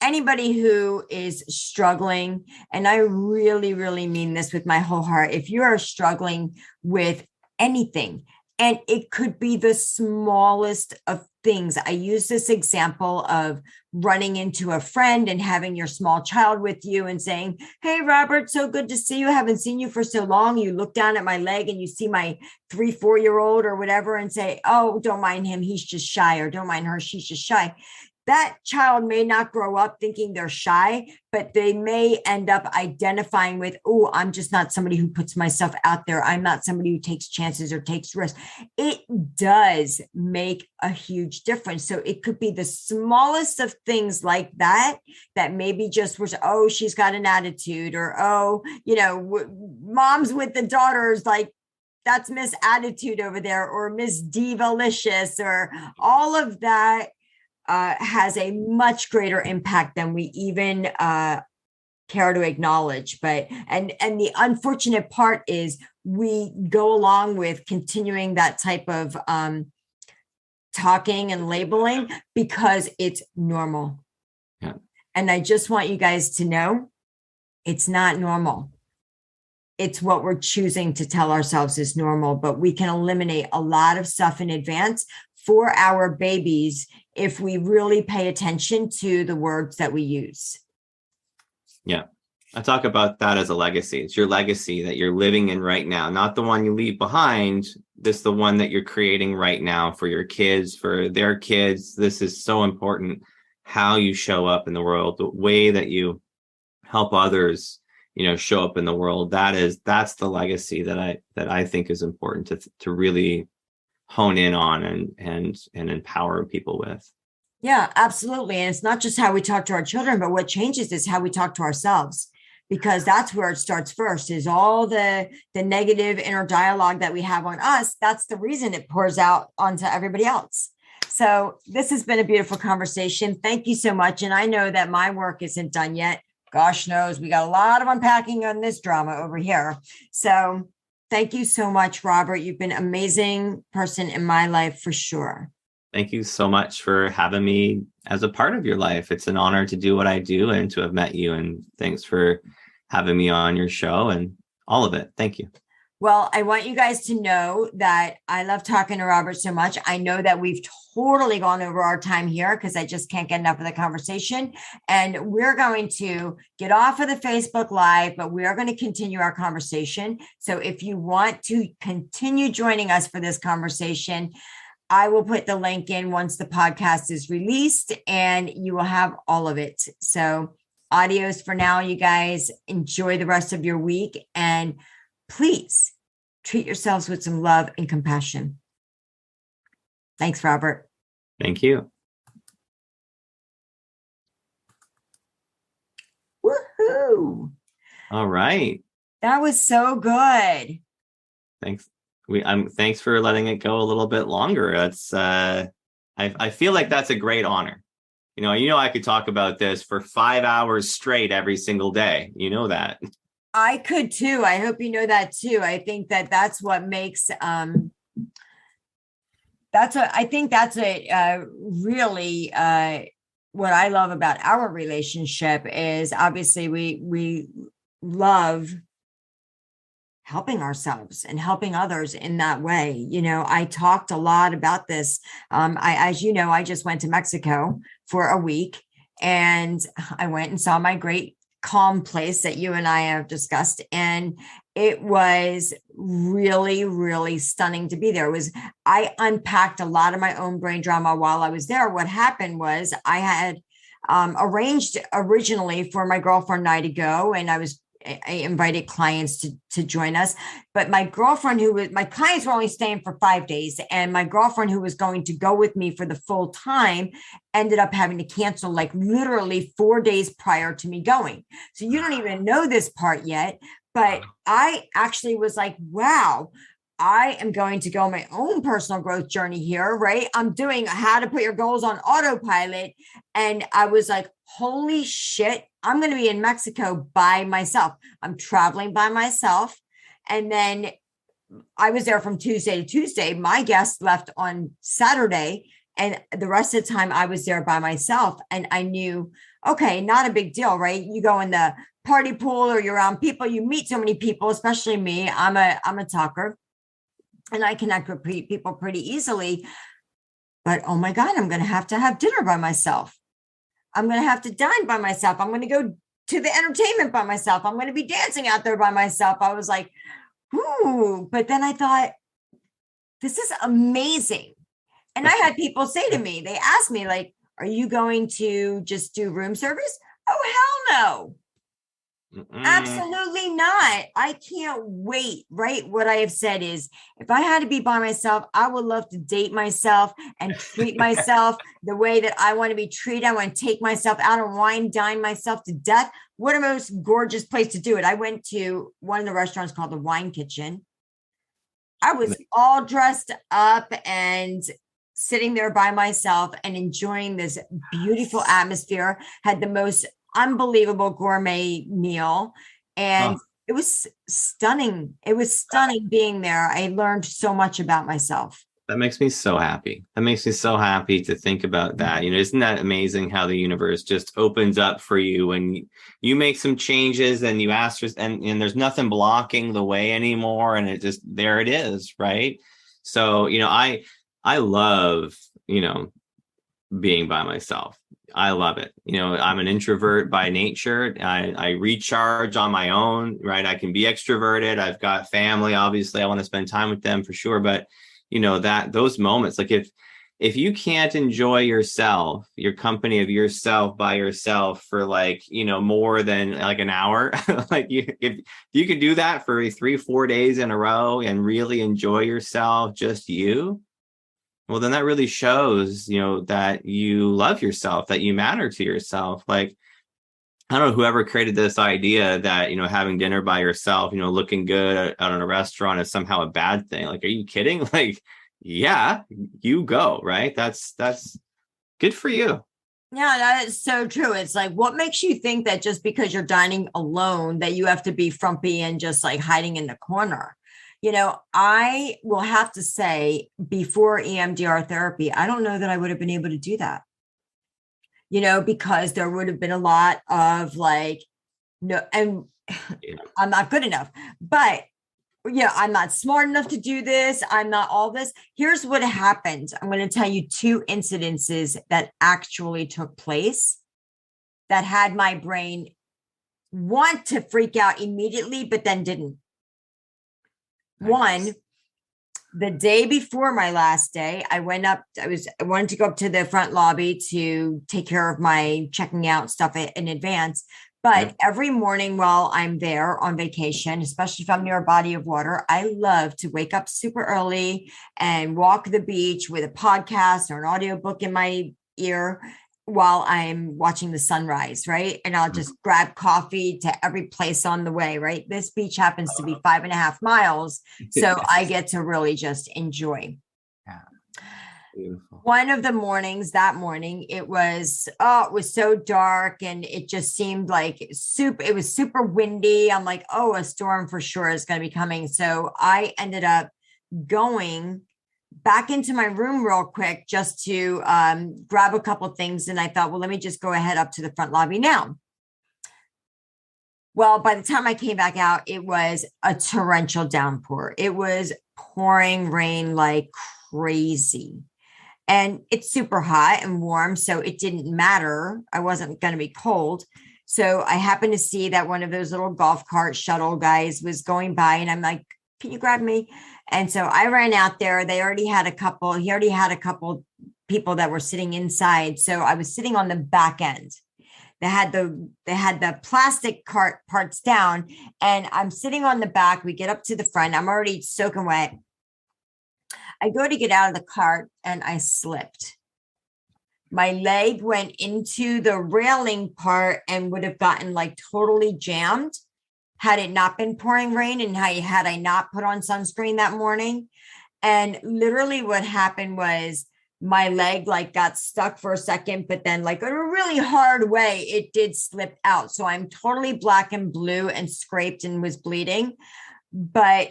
A: anybody who is struggling, and I really, really mean this with my whole heart, if you are struggling with anything, and it could be the smallest of things. I use this example of running into a friend and having your small child with you and saying, "Hey, Robert, so good to see you. Haven't seen you for so long." You look down at my leg and you see my 3, 4-year-old or whatever and say, "Oh, don't mind him. He's just shy," or "Don't mind her. She's just shy." That child may not grow up thinking they're shy, but they may end up identifying with, "Oh, I'm just not somebody who puts myself out there. I'm not somebody who takes chances or takes risks." It does make a huge difference. So it could be the smallest of things like that, that maybe just was, "Oh, she's got an attitude," or, "Oh, mom's with the daughters, like, that's Miss Attitude over there," or Miss Divalicious, or all of that. Has a much greater impact than we even care to acknowledge. But and the unfortunate part is we go along with continuing that type of talking and labeling because it's normal.
B: Yeah.
A: And I just want you guys to know it's not normal. It's what we're choosing to tell ourselves is normal, but we can eliminate a lot of stuff in advance for our babies if we really pay attention to the words that we use.
B: Yeah. I talk about that as a legacy. It's your legacy that you're living in right now, not the one you leave behind. This is the one that you're creating right now for your kids, for their kids. This is so important, how you show up in the world, the way that you help others, show up in the world. That's the legacy that I think is important to really hone in on and empower people with.
A: Yeah, absolutely. And it's not just how we talk to our children, but what changes is how we talk to ourselves, because that's where it starts first, is all the negative inner dialogue that we have on us. That's the reason it pours out onto everybody else. So this has been a beautiful conversation. Thank you so much. And I know that my work isn't done yet. Gosh knows, we got a lot of unpacking on this drama over here. So thank you so much, Robert. You've been an amazing person in my life for sure.
B: Thank you so much for having me as a part of your life. It's an honor to do what I do and to have met you. And thanks for having me on your show and all of it. Thank you.
A: Well, I want you guys to know that I love talking to Robert so much. I know that we've totally gone over our time here because I just can't get enough of the conversation. And we're going to get off of the Facebook Live, but we are going to continue our conversation. So if you want to continue joining us for this conversation, I will put the link in once the podcast is released and you will have all of it. So adios for now, you guys. Enjoy the rest of your week and please treat yourselves with some love and compassion. Thanks, Robert.
B: Thank you.
A: Woohoo.
B: All right.
A: That was so good.
B: Thanks. Thanks for letting it go a little bit longer. That's I feel like that's a great honor. I could talk about this for 5 hours straight every single day. You know that.
A: I could too. I hope you know that too. I think that's what makes really what I love about our relationship is obviously we love helping ourselves and helping others in that way. I talked a lot about this. As you know, I just went to Mexico for a week and I went and saw my great calm place that you and I have discussed. And it was really, really stunning to be there. I unpacked a lot of my own brain drama while I was there. What happened was I had arranged originally for my girlfriend and I to go, and I was I invited clients to join us. But my girlfriend, my clients were only staying for 5 days. And my girlfriend, who was going to go with me for the full time, ended up having to cancel like literally 4 days prior to me going. So you don't even know this part yet. But I actually was like, wow, I am going to go on my own personal growth journey here, right? I'm doing how to put your goals on autopilot. And I was like, holy shit, I'm going to be in Mexico by myself. I'm traveling by myself. And then I was there from Tuesday to Tuesday. My guest left on Saturday. And the rest of the time I was there by myself. And I knew, okay, not a big deal, right? You go in the party pool or you're around people, you meet so many people, especially me. I'm a talker. And I connect with people pretty easily. But oh my God, I'm going to have dinner by myself. I'm going to have to dine by myself. I'm going to go to the entertainment by myself. I'm going to be dancing out there by myself. I was like, ooh. But then I thought, this is amazing. And I had people say to me, they asked me, like, are you going to just do room service? Oh, hell no. Absolutely not. I can't wait. Right. What I have said is, if I had to be by myself, I would love to date myself and treat myself the way that I want to be treated. I want to take myself out and wine, dine myself to death. What a most gorgeous place to do it. I went to one of the restaurants called the Wine Kitchen. I was all dressed up and sitting there by myself and enjoying this beautiful atmosphere, had the most unbelievable gourmet meal. And it was stunning. It was stunning being there. I learned so much about myself.
B: That makes me so happy. That makes me so happy to think about that. You know, isn't that amazing how the universe just opens up for you when you make some changes and you ask for, and there's nothing blocking the way anymore. And it just, there it is. Right. So, you know, I love, you know, being by myself. I love it. You know, I'm an introvert by nature. I recharge on my own, right? I can be extroverted. I've got family, obviously. I want to spend time with them for sure. But, you know, that those moments, like if you can't enjoy yourself, your company of yourself by yourself for like, you know, more than like an hour, like if you could do that for 3-4 days in a row and really enjoy yourself, just you, well, then that really shows, you know, that you love yourself, that you matter to yourself. Like, I don't know, whoever created this idea that, you know, having dinner by yourself, you know, looking good out in a restaurant is somehow a bad thing. Like, are you kidding? Like, yeah, you go, right? That's good for you.
A: Yeah, that is so true. It's like, what makes you think that just because you're dining alone, that you have to be frumpy and just like hiding in the corner? You know, I will have to say, before EMDR therapy, I don't know that I would have been able to do that, you know, because there would have been a lot of like, no, and I'm not good enough, but yeah, I'm not smart enough to do this. I'm not all this. Here's what happened. I'm going to tell you 2 incidences that actually took place that had my brain want to freak out immediately, but then didn't. Nice. One, the day before my last day, I wanted to go up to the front lobby to take care of my checking out stuff in advance. But every morning while I'm there on vacation, especially if I'm near a body of water, I love to wake up super early and walk the beach with a podcast or an audiobook in my ear while I'm watching the sunrise, right? And I'll just grab coffee to every place on the way, right? This beach happens to be 5.5 miles. So I get to really just enjoy. Yeah. Beautiful. One of the mornings, that morning, it was so dark and it just seemed like it was super windy. I'm like, oh, a storm for sure is going to be coming. So I ended up going back into my room real quick just to grab a couple of things. And I thought, well, let me just go ahead up to the front lobby now. Well, by the time I came back out, it was a torrential downpour. It was pouring rain like crazy. And it's super hot and warm, so it didn't matter. I wasn't going to be cold. So I happened to see that one of those little golf cart shuttle guys was going by, and I'm like, can you grab me? And so I ran out there. He already had a couple people that were sitting inside. So I was sitting on the back end. They had the plastic cart parts down, and I'm sitting on the back. We get up to the front. I'm already soaking wet. I go to get out of the cart and I slipped. My leg went into the railing part and would have gotten like totally jammed had it not been pouring rain and had I not put on sunscreen that morning. And literally what happened was my leg like got stuck for a second, but then like in a really hard way, it did slip out. So I'm totally black and blue and scraped and was bleeding. But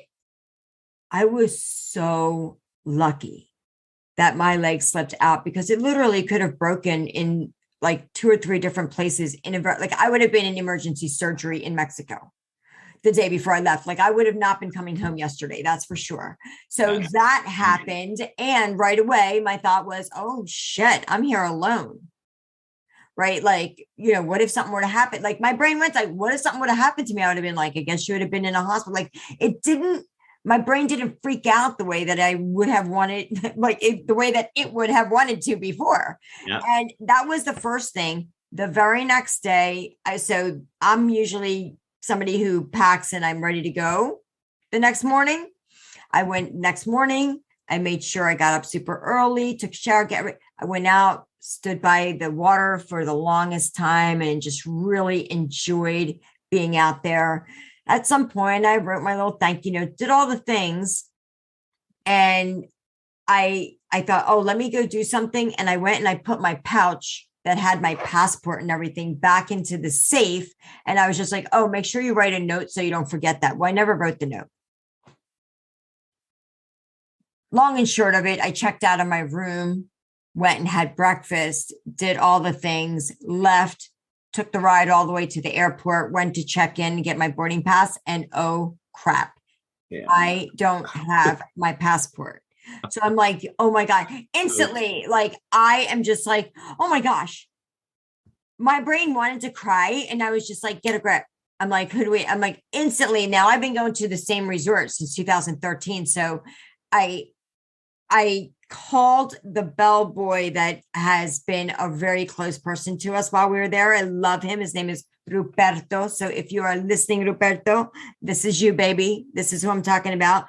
A: I was so lucky that my leg slipped out, because it literally could have broken in like 2 or 3 different places like I would have been in emergency surgery in Mexico the day before I left. Like I would have not been coming home yesterday. That's for sure. So that happened. And right away, my thought was, oh shit, I'm here alone. Right. Like, what if something were to happen? Like my brain went like, what if something would have happened to me? I would have been like, I guess you would have been in a hospital. Like my brain didn't freak out the way that I would have wanted, the way that it would have wanted to before. Yeah. And that was the first thing. The very next day, so I'm usually somebody who packs and I'm ready to go the next morning. I went next morning. I made sure I got up super early, took a shower, I went out, stood by the water for the longest time and just really enjoyed being out there. At some point, I wrote my little thank you note, did all the things. And I thought, oh, let me go do something. And I went and I put my pouch that had my passport and everything back into the safe. And I was just like, oh, make sure you write a note so you don't forget that. Well, I never wrote the note. Long and short of it, I checked out of my room, went and had breakfast, did all the things, left, took the ride all the way to the airport, went to check in and get my boarding pass. And oh, crap. Yeah. I don't have my passport. So I'm like, oh my God, instantly, like, I am just like, oh my gosh, my brain wanted to cry. And I was just like, get a grip. I'm like, I'm like, instantly. Now I've been going to the same resort since 2013. So I called the bellboy that has been a very close person to us while we were there. I love him. His name is Ruperto. So if you are listening, Ruperto, this is you, baby. This is who I'm talking about.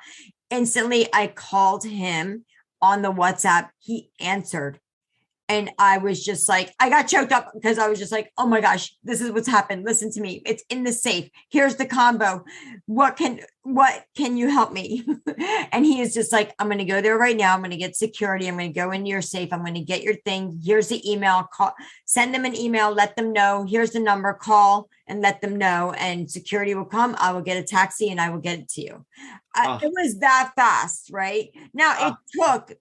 A: Instantly, I called him on the WhatsApp. He answered. And I was just like, I got choked up because I was just like, oh my gosh, this is what's happened. Listen to me. It's in the safe. Here's the combo. What can you help me? And he is just like, I'm going to go there right now. I'm going to get security. I'm going to go into your safe. I'm going to get your thing. Here's the email. Call, send them an email. Let them know. Here's the number. Call and let them know. And security will come. I will get a taxi and I will get it to you. It was that fast, right? Now it took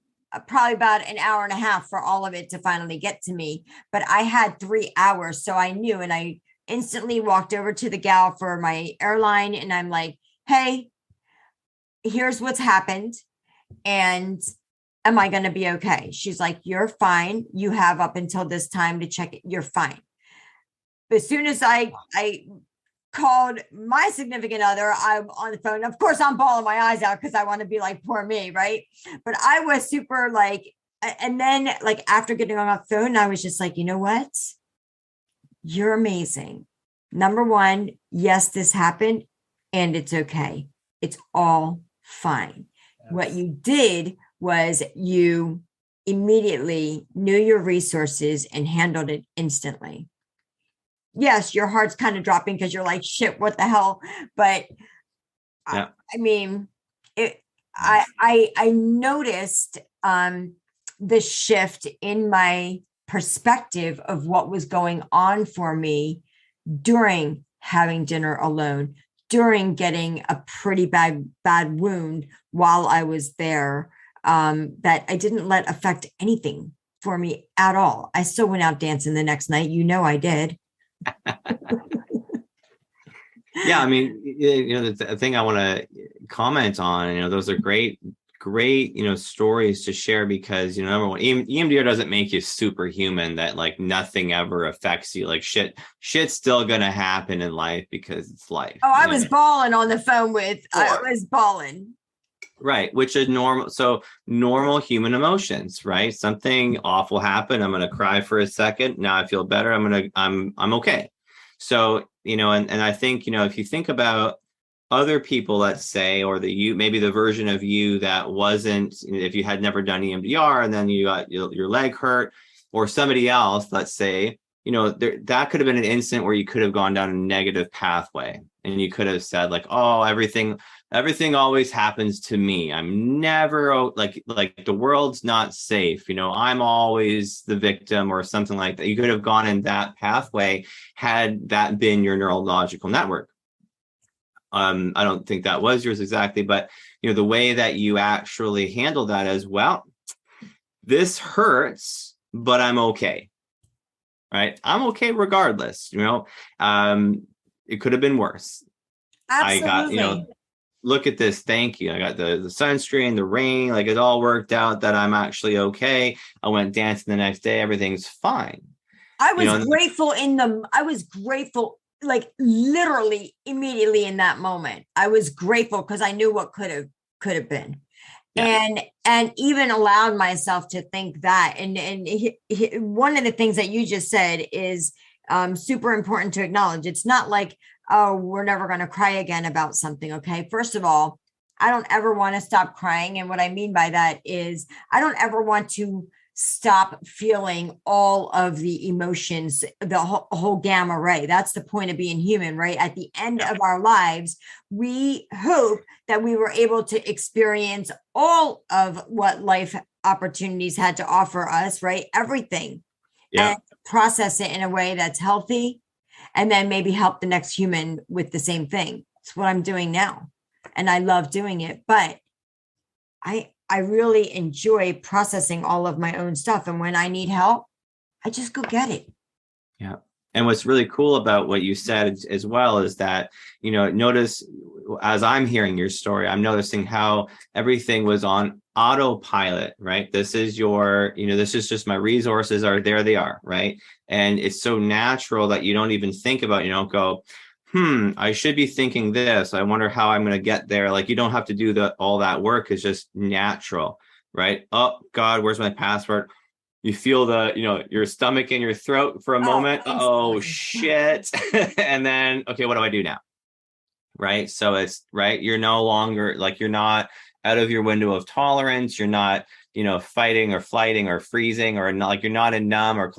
A: probably about an hour and a half for all of it to finally get to me, but I had 3 hours. So I knew, and I instantly walked over to the gal for my airline. And I'm like, hey, here's what's happened. And am I going to be okay? She's like, you're fine. You have up until this time to check it. You're fine. As soon as I called my significant other, I'm on the phone. Of course, I'm bawling my eyes out because I want to be like, poor me, right? But I was super like, and then like after getting on the phone, I was just like, you know what? You're amazing. Number one, yes, this happened and it's okay. It's all fine. Yes. What you did was you immediately knew your resources and handled it instantly. Yes, your heart's kind of dropping because you're like, shit, what the hell? But yeah. I mean, I noticed the shift in my perspective of what was going on for me during having dinner alone, during getting a pretty bad wound while I was there, that I didn't let affect anything for me at all. I still went out dancing the next night. You know, I did.
B: Yeah, I mean, the thing I want to comment on, those are great, stories to share because, number one, EMDR doesn't make you superhuman that like nothing ever affects you. Like shit's still going to happen in life because it's life.
A: Oh, I was bawling on the phone I was bawling.
B: Right, which is normal. So normal human emotions, right? Something awful happened. I'm going to cry for a second. Now I feel better. I'm okay. So, and I think, if you think about other people, let's say, or maybe the version of you that wasn't, if you had never done EMDR and then you got your leg hurt, or somebody else, let's say, that could have been an instant where you could have gone down a negative pathway and you could have said like, oh, everything always happens to me. I'm never like the world's not safe. I'm always the victim or something like that. You could have gone in that pathway had that been your neurological network. I don't think that was yours exactly, but the way that you actually handle that as well, this hurts, but I'm okay. Right. I'm okay regardless. It could have been worse.
A: Absolutely.
B: I got, look at this. Thank you. I got the sunscreen, the rain, like it all worked out that I'm actually okay. I went dancing the next day. Everything's fine.
A: I was grateful like literally immediately in that moment. I was grateful because I knew what could have been. Yeah. And even allowed myself to think that. And one of the things that you just said is super important to acknowledge. It's not like, oh, we're never going to cry again about something. Okay. First of all, I don't ever want to stop crying. And what I mean by that is I don't ever want to stop feeling all of the emotions, the whole gamma ray. That's the point of being human, right? At the end of our lives, we hope that we were able to experience all of what life opportunities had to offer us, right? Everything. Yeah. And process it in a way that's healthy, and then maybe help the next human with the same thing. It's what I'm doing now. And I love doing it, but I really enjoy processing all of my own stuff. And when I need help, I just go get it.
B: Yeah. And what's really cool about what you said as well is that, notice as I'm hearing your story, I'm noticing how everything was on autopilot, right? This is this is just my resources are there. They are, right? And it's so natural that you don't even think about, you don't go, I should be thinking this. I wonder how I'm going to get there. Like you don't have to do all that work. It's just natural, right? Oh God, where's my password? You feel your stomach in your throat for a moment. Oh shit. And then, okay, what do I do now? Right. So it's right. You're no longer you're not out of your window of tolerance. You're not, fighting or flighting or freezing or not you're not in numb or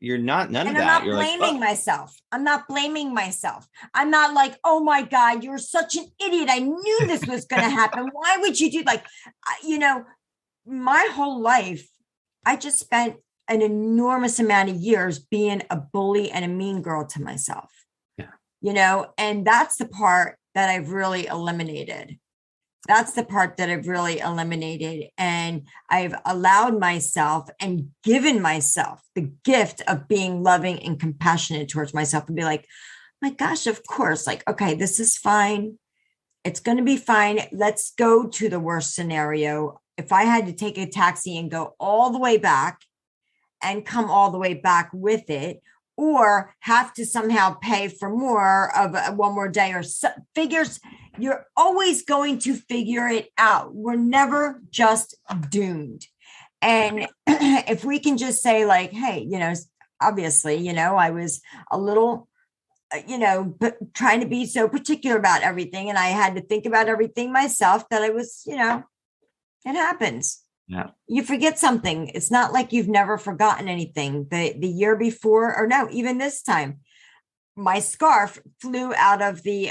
B: you're not none of that.
A: I'm not blaming myself. I'm not blaming myself. I'm not like, oh my God, you're such an idiot. I knew this was going to happen. Why would you do my whole life, I just spent an enormous amount of years being a bully and a mean girl to myself. Yeah. And that's the part that I've really eliminated. And I've allowed myself and given myself the gift of being loving and compassionate towards myself and be like, my gosh, of course, okay, this is fine. It's going to be fine. Let's go to the worst scenario. If I had to take a taxi and go all the way back and come all the way back with it, or have to somehow pay for more of one more day or figures, you're always going to figure it out. We're never just doomed. And if we can just say hey, obviously, I was a little, trying to be so particular about everything. And I had to think about everything myself that I was, it happens. Yeah. You forget something. It's not like you've never forgotten anything. The year before, or no, even this time, my scarf flew out of the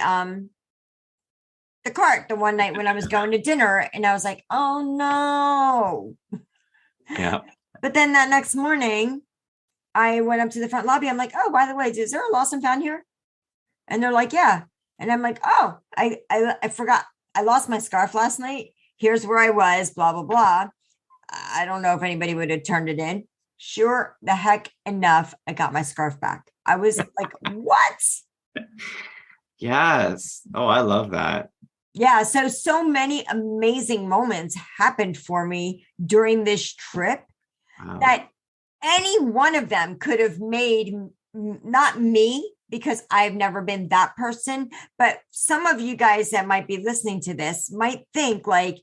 A: cart the one night when I was going to dinner, and I was like, oh no. Yeah. But then that next morning, I went up to the front lobby. I'm like, oh, by the way, is there a lost and found here? And they're like, yeah. And I'm like, oh, I forgot. I lost my scarf last night. Here's where I was, blah, blah, blah. I don't know if anybody would have turned it in. Sure, the heck enough. I got my scarf back. I was like, what?
B: Yes. Oh, I love that.
A: Yeah. So many amazing moments happened for me during this trip. Wow. That any one of them could have made not me, because I've never been that person. But some of you guys that might be listening to this might think like,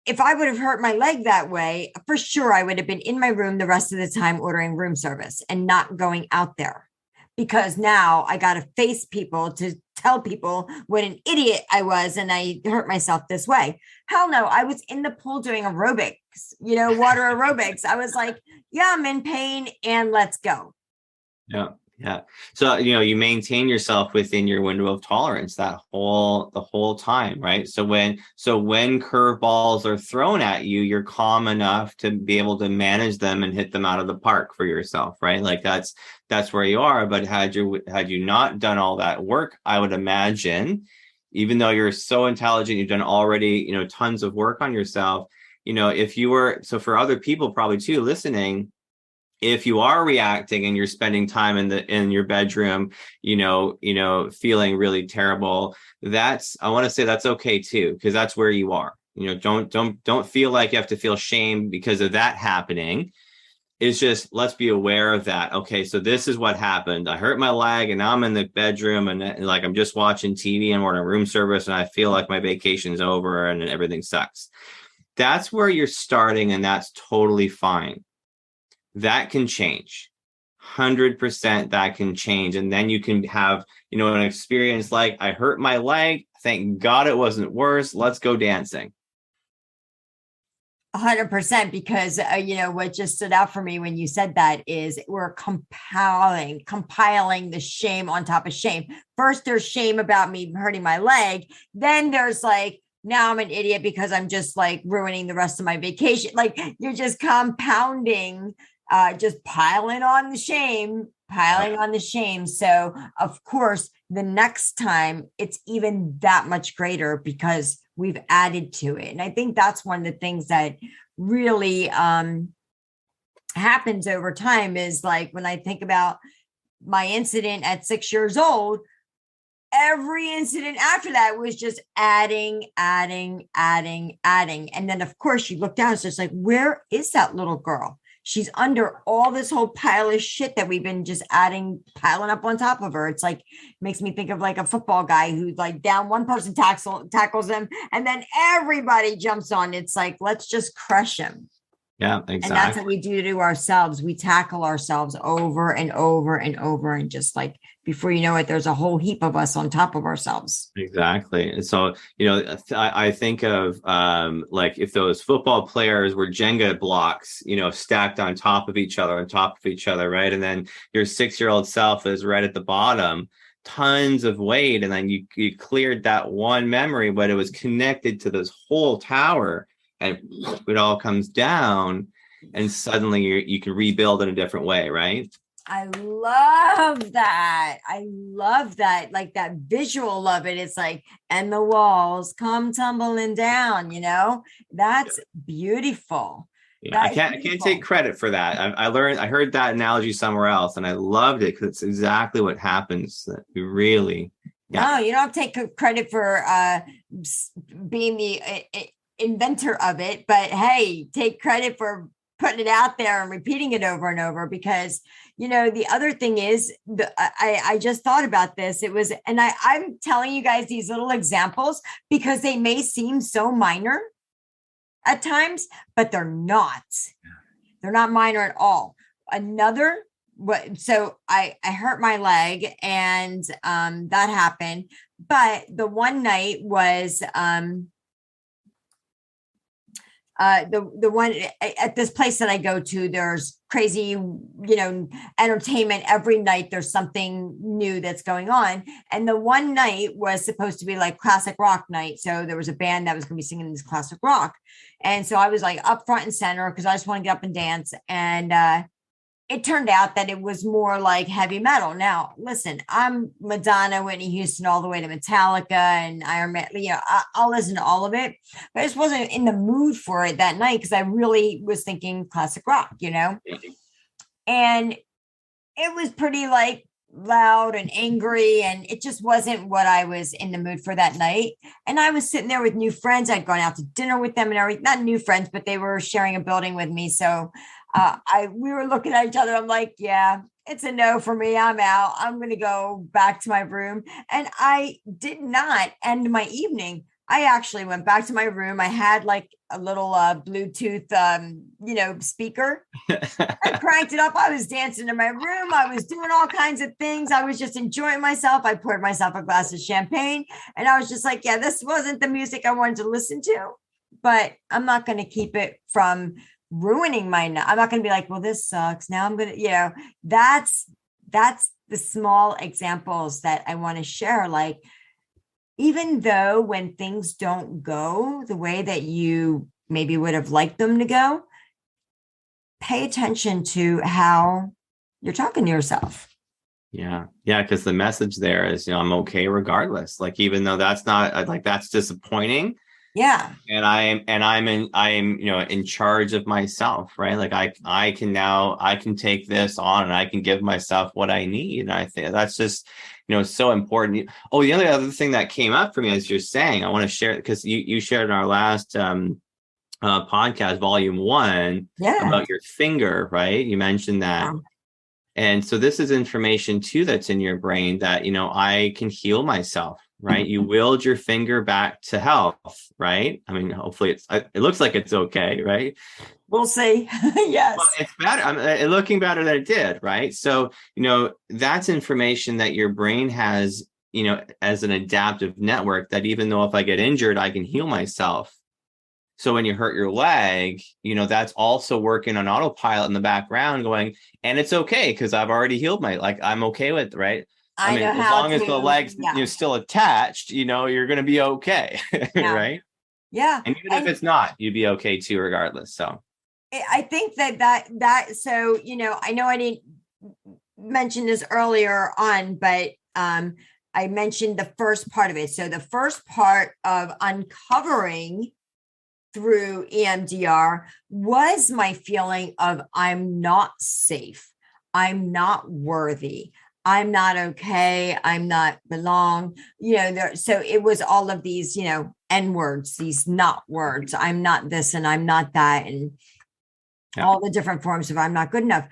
A: if I would have hurt my leg that way, for sure, I would have been in my room the rest of the time ordering room service and not going out there, because now I got to face people to tell people what an idiot I was and I hurt myself this way. Hell no, I was in the pool doing aerobics, water aerobics. I was like, yeah, I'm in pain and let's go.
B: Yeah. Yeah. So, you maintain yourself within your window of tolerance the whole time, right? So when curveballs are thrown at you, you're calm enough to be able to manage them and hit them out of the park for yourself, right? Like that's where you are. But had you not done all that work, I would imagine, even though you're so intelligent, you've done already, tons of work on yourself, if you were, so for other people probably too listening, if you are reacting and you're spending time in your bedroom, feeling really terrible, I want to say that's okay too, because that's where you are. Don't feel like you have to feel shame because of that happening. It's just, let's be aware of that. Okay, so this is what happened. I hurt my leg and now I'm in the bedroom and like I'm just watching TV and ordering room service and I feel like my vacation's over and everything sucks. That's where you're starting, and that's totally fine. That can change. 100% that can change. And then you can have, an experience like, I hurt my leg. Thank God it wasn't worse. Let's go dancing.
A: 100%, because, what just stood out for me when you said that is we're compiling the shame on top of shame. First, there's shame about me hurting my leg. Then there's like, now I'm an idiot because I'm just like ruining the rest of my vacation. Like you're just compounding, just piling on the shame. So of course, the next time it's even that much greater because we've added to it. And I think that's one of the things that really happens over time is like, when I think about my incident at 6 years old, every incident after that was just adding. And then of course you look down, it's just like, where is that little girl? She's under all this whole pile of shit that we've been just piling up on top of her. It's like, makes me think of like a football guy who's like down, one person tackles him and then everybody jumps on. It's like, let's just crush him.
B: Yeah, exactly.
A: And that's what we do to ourselves. We tackle ourselves over and over and over. And just like, before you know it, there's a whole heap of us on top of ourselves.
B: Exactly. And so, I think of like if those football players were Jenga blocks, stacked on top of each other, right? And then your 6-year-old self is right at the bottom, tons of weight. And then you cleared that one memory, but it was connected to this whole tower. And it all comes down and suddenly you can rebuild in a different way, right?
A: I love that. Like that visual of it. It's like, and the walls come tumbling down, that's beautiful.
B: Yeah, I can't take credit for that. I heard that analogy somewhere else and I loved it because it's exactly what happens. That we really,
A: No, you don't take credit for being the inventor of it, but hey, take credit for putting it out there and repeating it over and over, because the other thing is I just thought about this. It was, and I'm telling you guys these little examples because they may seem so minor at times, but they're not. They're not minor at all. So I hurt my leg and that happened, but the one night was the one at this place that I go to, there's crazy, entertainment every night. There's something new that's going on. And the one night was supposed to be like classic rock night. So there was a band that was going to be singing this classic rock. And so I was like up front and center because I just want to get up and dance. And it turned out that it was more like heavy metal. Now, listen, I'm Madonna, Whitney Houston, all the way to Metallica and Iron Man. I'll listen to all of it, but I just wasn't in the mood for it that night because I really was thinking classic rock, and it was pretty like loud and angry, and it just wasn't what I was in the mood for that night. And I was sitting there with new friends. I'd gone out to dinner with them and everything, not new friends, but they were sharing a building with me. So we were looking at each other. I'm like, yeah, it's a no for me. I'm out. I'm going to go back to my room. And I did not end my evening. I actually went back to my room. I had like a little Bluetooth, speaker. I cranked it up. I was dancing in my room. I was doing all kinds of things. I was just enjoying myself. I poured myself a glass of champagne and I was just like, yeah, this wasn't the music I wanted to listen to, but I'm not going to keep it from ruining my night. I'm not going to be like, well, this sucks. Now I'm going to, that's the small examples that I want to share. Like, even though when things don't go the way that you maybe would have liked them to go, pay attention to how you're talking to yourself.
B: Yeah. Because the message there is, I'm okay regardless. Like, even though that's not like, that's disappointing.
A: Yeah.
B: And I'm in charge of myself, right? Like I can take this on and I can give myself what I need. And I think that's just, so important. Oh, the other thing that came up for me as you're saying, I want to share, because you shared in our last podcast, volume 1, about your finger, right? You mentioned that. And so this is information too that's in your brain that, I can heal myself, right? You willed your finger back to health, right? I mean, hopefully it looks like it's okay, right?
A: We'll see. Yes.
B: Well, it's better. It's looking better than it did, right? So, that's information that your brain has, as an adaptive network, that even though if I get injured, I can heal myself. So when you hurt your leg, that's also working on autopilot in the background going, and it's okay because I've already healed I'm okay with, right? I mean, as long as the leg's still attached, you're going to be okay, right?
A: Yeah.
B: And even if it's not, you'd be okay too, regardless. So
A: I think so, I know I didn't mention this earlier on, but I mentioned the first part of it. So the first part of uncovering through EMDR was my feeling of I'm not safe. I'm not worthy. I'm not okay. I'm not belong. So it was all of these, N words, these not words. I'm not this and I'm not that. And all the different forms of I'm not good enough.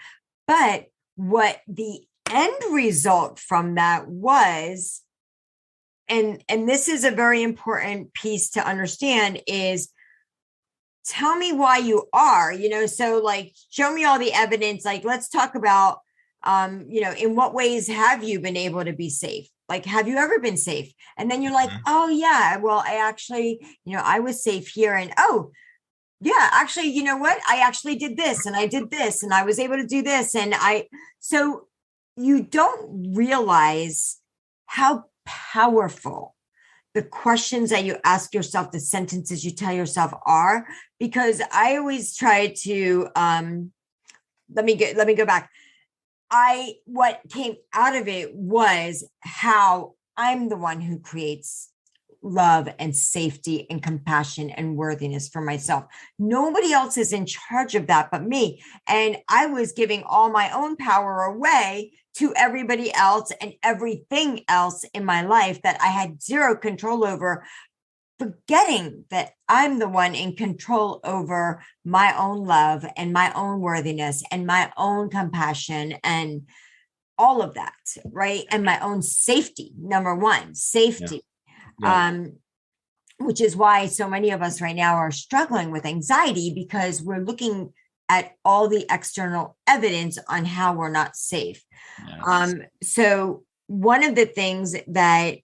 A: But what the end result from that was, and this is a very important piece to understand, is tell me why you are, so like, show me all the evidence. Like, let's talk about, in what ways have you been able to be safe? Like, have you ever been safe? And then you're like, oh yeah, well, I actually, I was safe here. And oh yeah, actually, you know what? I actually did this and I did this and I was able to do this. So you don't realize how powerful the questions that you ask yourself, the sentences you tell yourself are, because I always try to, let me go back. What came out of it was how I'm the one who creates love and safety and compassion and worthiness for myself. Nobody else is in charge of that but me. And I was giving all my own power away to everybody else and everything else in my life that I had zero control over, forgetting that I'm the one in control over my own love and my own worthiness and my own compassion and all of that, right? And my own safety, number one, safety. Which is why so many of us right now are struggling with anxiety, because we're looking at all the external evidence on how we're not safe. Yes. So one of the things that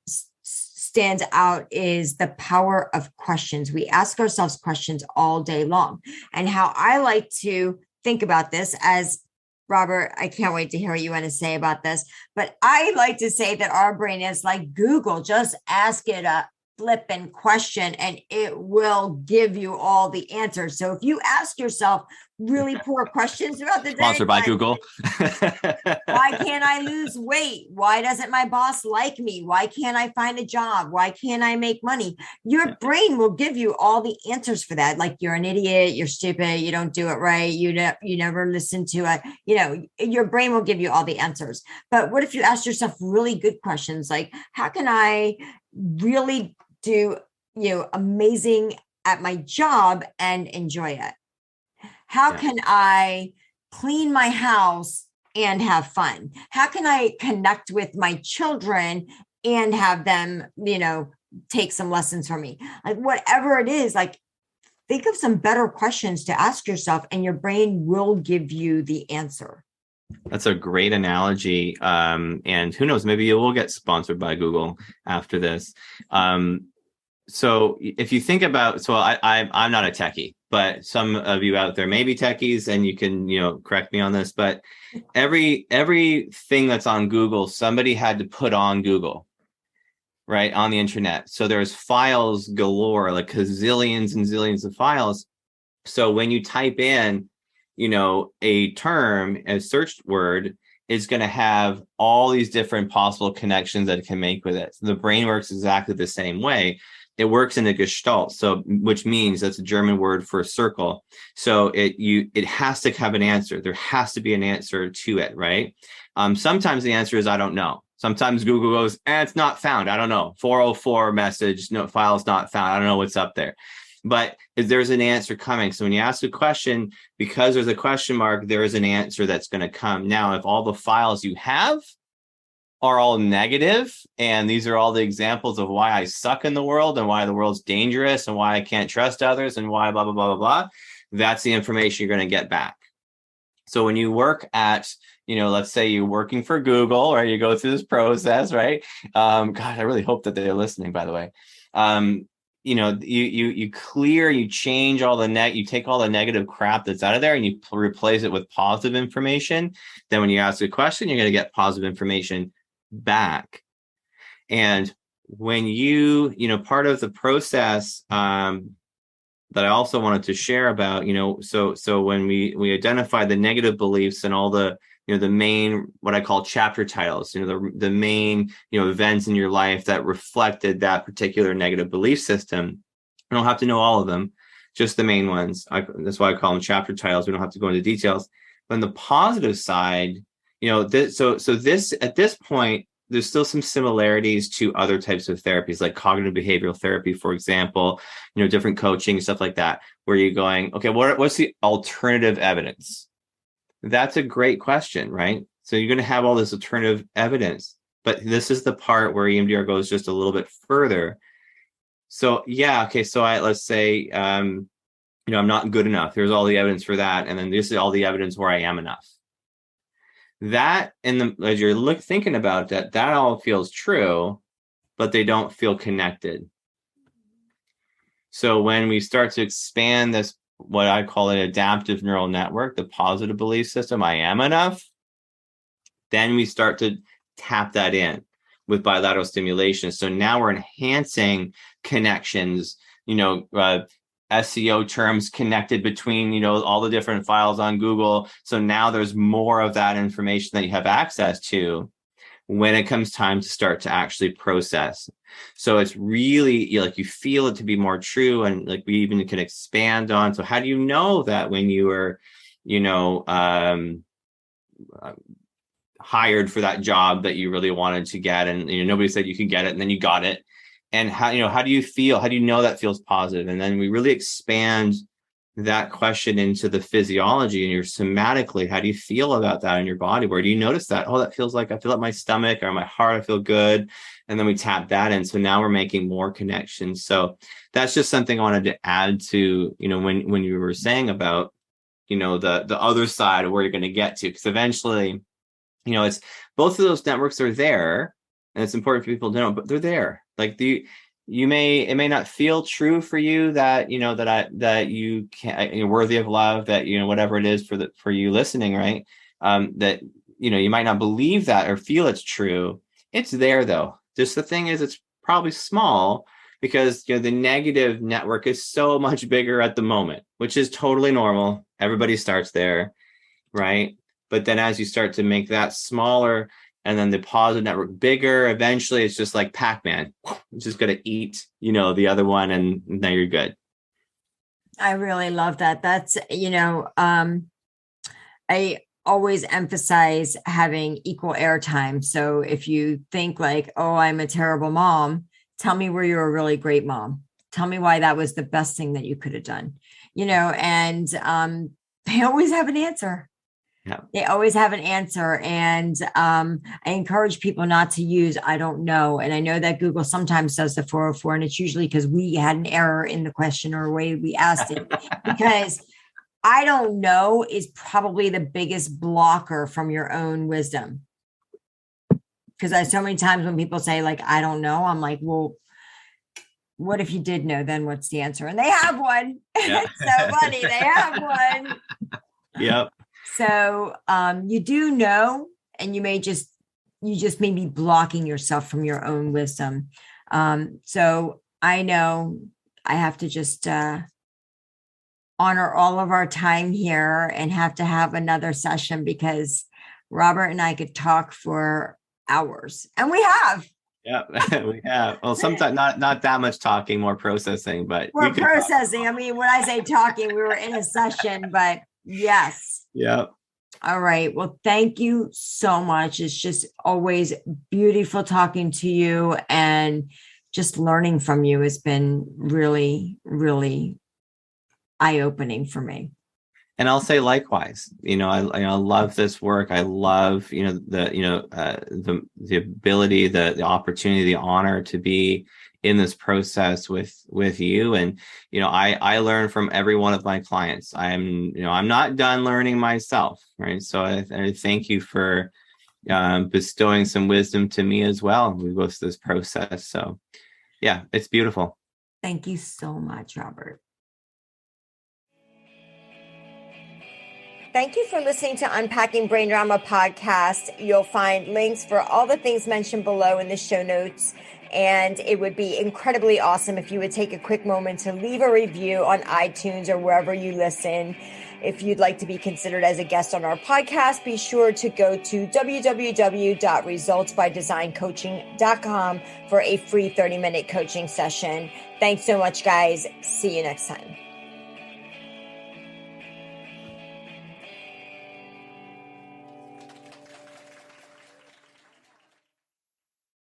A: stands out is the power of questions. We ask ourselves questions all day long. And how I like to think about this, as Robert, I can't wait to hear what you want to say about this, but I like to say that our brain is like Google. Just ask it a flipping question and it will give you all the answers. So if you ask yourself really poor questions throughout the day.
B: Sponsored by Google.
A: Why can't I lose weight? Why doesn't my boss like me? Why can't I find a job? Why can't I make money? Your brain will give you all the answers for that. Like, you're an idiot, you're stupid, you don't do it right, you never listen to it. Your brain will give you all the answers. But what if you ask yourself really good questions like, how can I really do amazing at my job and enjoy it? How can I clean my house and have fun? How can I connect with my children and have them, take some lessons from me? Like whatever it is, like think of some better questions to ask yourself and your brain will give you the answer.
B: That's a great analogy. And who knows, maybe you will get sponsored by Google after this. So if you think about, so I'm not a techie, but some of you out there may be techies, and you can, correct me on this, but everything that's on Google, somebody had to put on Google, right, on the internet. So there's files galore, like gazillions and zillions of files. So when you type in, a term, a search word, is going to have all these different possible connections that it can make with it. So the brain works exactly the same way. It works in a gestalt, so which means that's a German word for a circle. So it has to have an answer. There has to be an answer to it, right? Sometimes the answer is I don't know. Sometimes Google goes, it's not found. I don't know. 404 message, no, file's not found. I don't know what's up there. But there's an answer coming. So when you ask a question, because there's a question mark, there is an answer that's going to come. Now, if all the files you have are all negative, and these are all the examples of why I suck in the world and why the world's dangerous and why I can't trust others and why blah, blah, blah, blah, blah, that's the information you're going to get back. So when you work at, let's say you're working for Google, right? You go through this process, right? God, I really hope that they're listening, by the way. You clear, you change all you take all the negative crap that's out of there and you replace it with positive information. Then when you ask a question, you're going to get positive information back. And when part of the process that I also wanted to share about, so when we identify the negative beliefs and all the the main, what I call chapter titles, the main, events in your life that reflected that particular negative belief system. You don't have to know all of them, just the main ones. That's why I call them chapter titles. We don't have to go into details. But on the positive side, this at this point, there's still some similarities to other types of therapies, like cognitive behavioral therapy, for example, different coaching, stuff like that, where you're going, okay, what's the alternative evidence? That's a great question, right? So you're going to have all this alternative evidence, but this is the part where EMDR goes just a little bit further. So yeah, okay, so let's say, I'm not good enough. Here's all the evidence for that, and then this is all the evidence where I am enough. That, as you're thinking about that all feels true, but they don't feel connected. So when we start to expand this, what I call an adaptive neural network, the positive belief system, I am enough, then we start to tap that in with bilateral stimulation. So now we're enhancing connections, SEO terms connected between, all the different files on Google. So now there's more of that information that you have access to when it comes time to start to actually process. So it's really you feel it to be more true, and we even can expand on. So how do you know that when you were, hired for that job that you really wanted to get, and nobody said you could get it, and then you got it? And how do you feel? How do you know that feels positive? And then we really expand that question into the physiology and your somatically. How do you feel about that in your body? Where do you notice that? Oh, that feels like I feel it in my stomach or my heart. I feel good. And then we tap that in. So now we're making more connections. So that's just something I wanted to add to, when you were saying about, the other side of where you're going to get to, because eventually, it's both of those networks are there, and it's important for people to know, but they're there. It may not feel true for you that that you can, you're worthy of love, that whatever it is for you listening, right? That you might not believe that or feel it's true. It's there though. Just the thing is, it's probably small because the negative network is so much bigger at the moment, which is totally normal. Everybody starts there, right? But then as you start to make that smaller, and then the positive network bigger, eventually it's just like Pac-Man. It's just going to eat, the other one, and now you're good.
A: I really love that. That's, I always emphasize having equal airtime. So if you think oh, I'm a terrible mom, tell me where you're a really great mom. Tell me why that was the best thing that you could have done, and they always have an answer.
B: Yeah.
A: They always have an answer. And I encourage people not to use I don't know. And I know that Google sometimes does the 404, and it's usually because we had an error in the question or the way we asked it. Because I don't know is probably the biggest blocker from your own wisdom. Because I so many times when people say, like, I don't know, I'm like, well, what if you did know? Then what's the answer? And they have one.
B: Yeah.
A: It's so funny. They have one.
B: Yep.
A: So you do know, and you just may be blocking yourself from your own wisdom. So I know I have to just honor all of our time here and have to have another session, because Robert and I could talk for hours, and we have.
B: Yeah, we have. Well, sometimes not that much talking, more processing, but
A: we're processing. I mean, when I say talking, we were in a session, but yes.
B: Yeah.
A: All right. Well, thank you so much. It's just always beautiful talking to you, and just learning from you has been really, really eye-opening for me.
B: And I'll say likewise. I love this work. I love, the ability, the opportunity, the honor to be in this process with you. And, I learn from every one of my clients. I'm not done learning myself. Right. So I thank you for bestowing some wisdom to me as well. We go through this process. So yeah, it's beautiful.
A: Thank you so much, Robert. Thank you for listening to Unpacking Brain Drama podcast. You'll find links for all the things mentioned below in the show notes. And it would be incredibly awesome if you would take a quick moment to leave a review on iTunes or wherever you listen. If you'd like to be considered as a guest on our podcast, be sure to go to www.resultsbydesigncoaching.com for a free 30-minute coaching session. Thanks so much, guys. See you next time.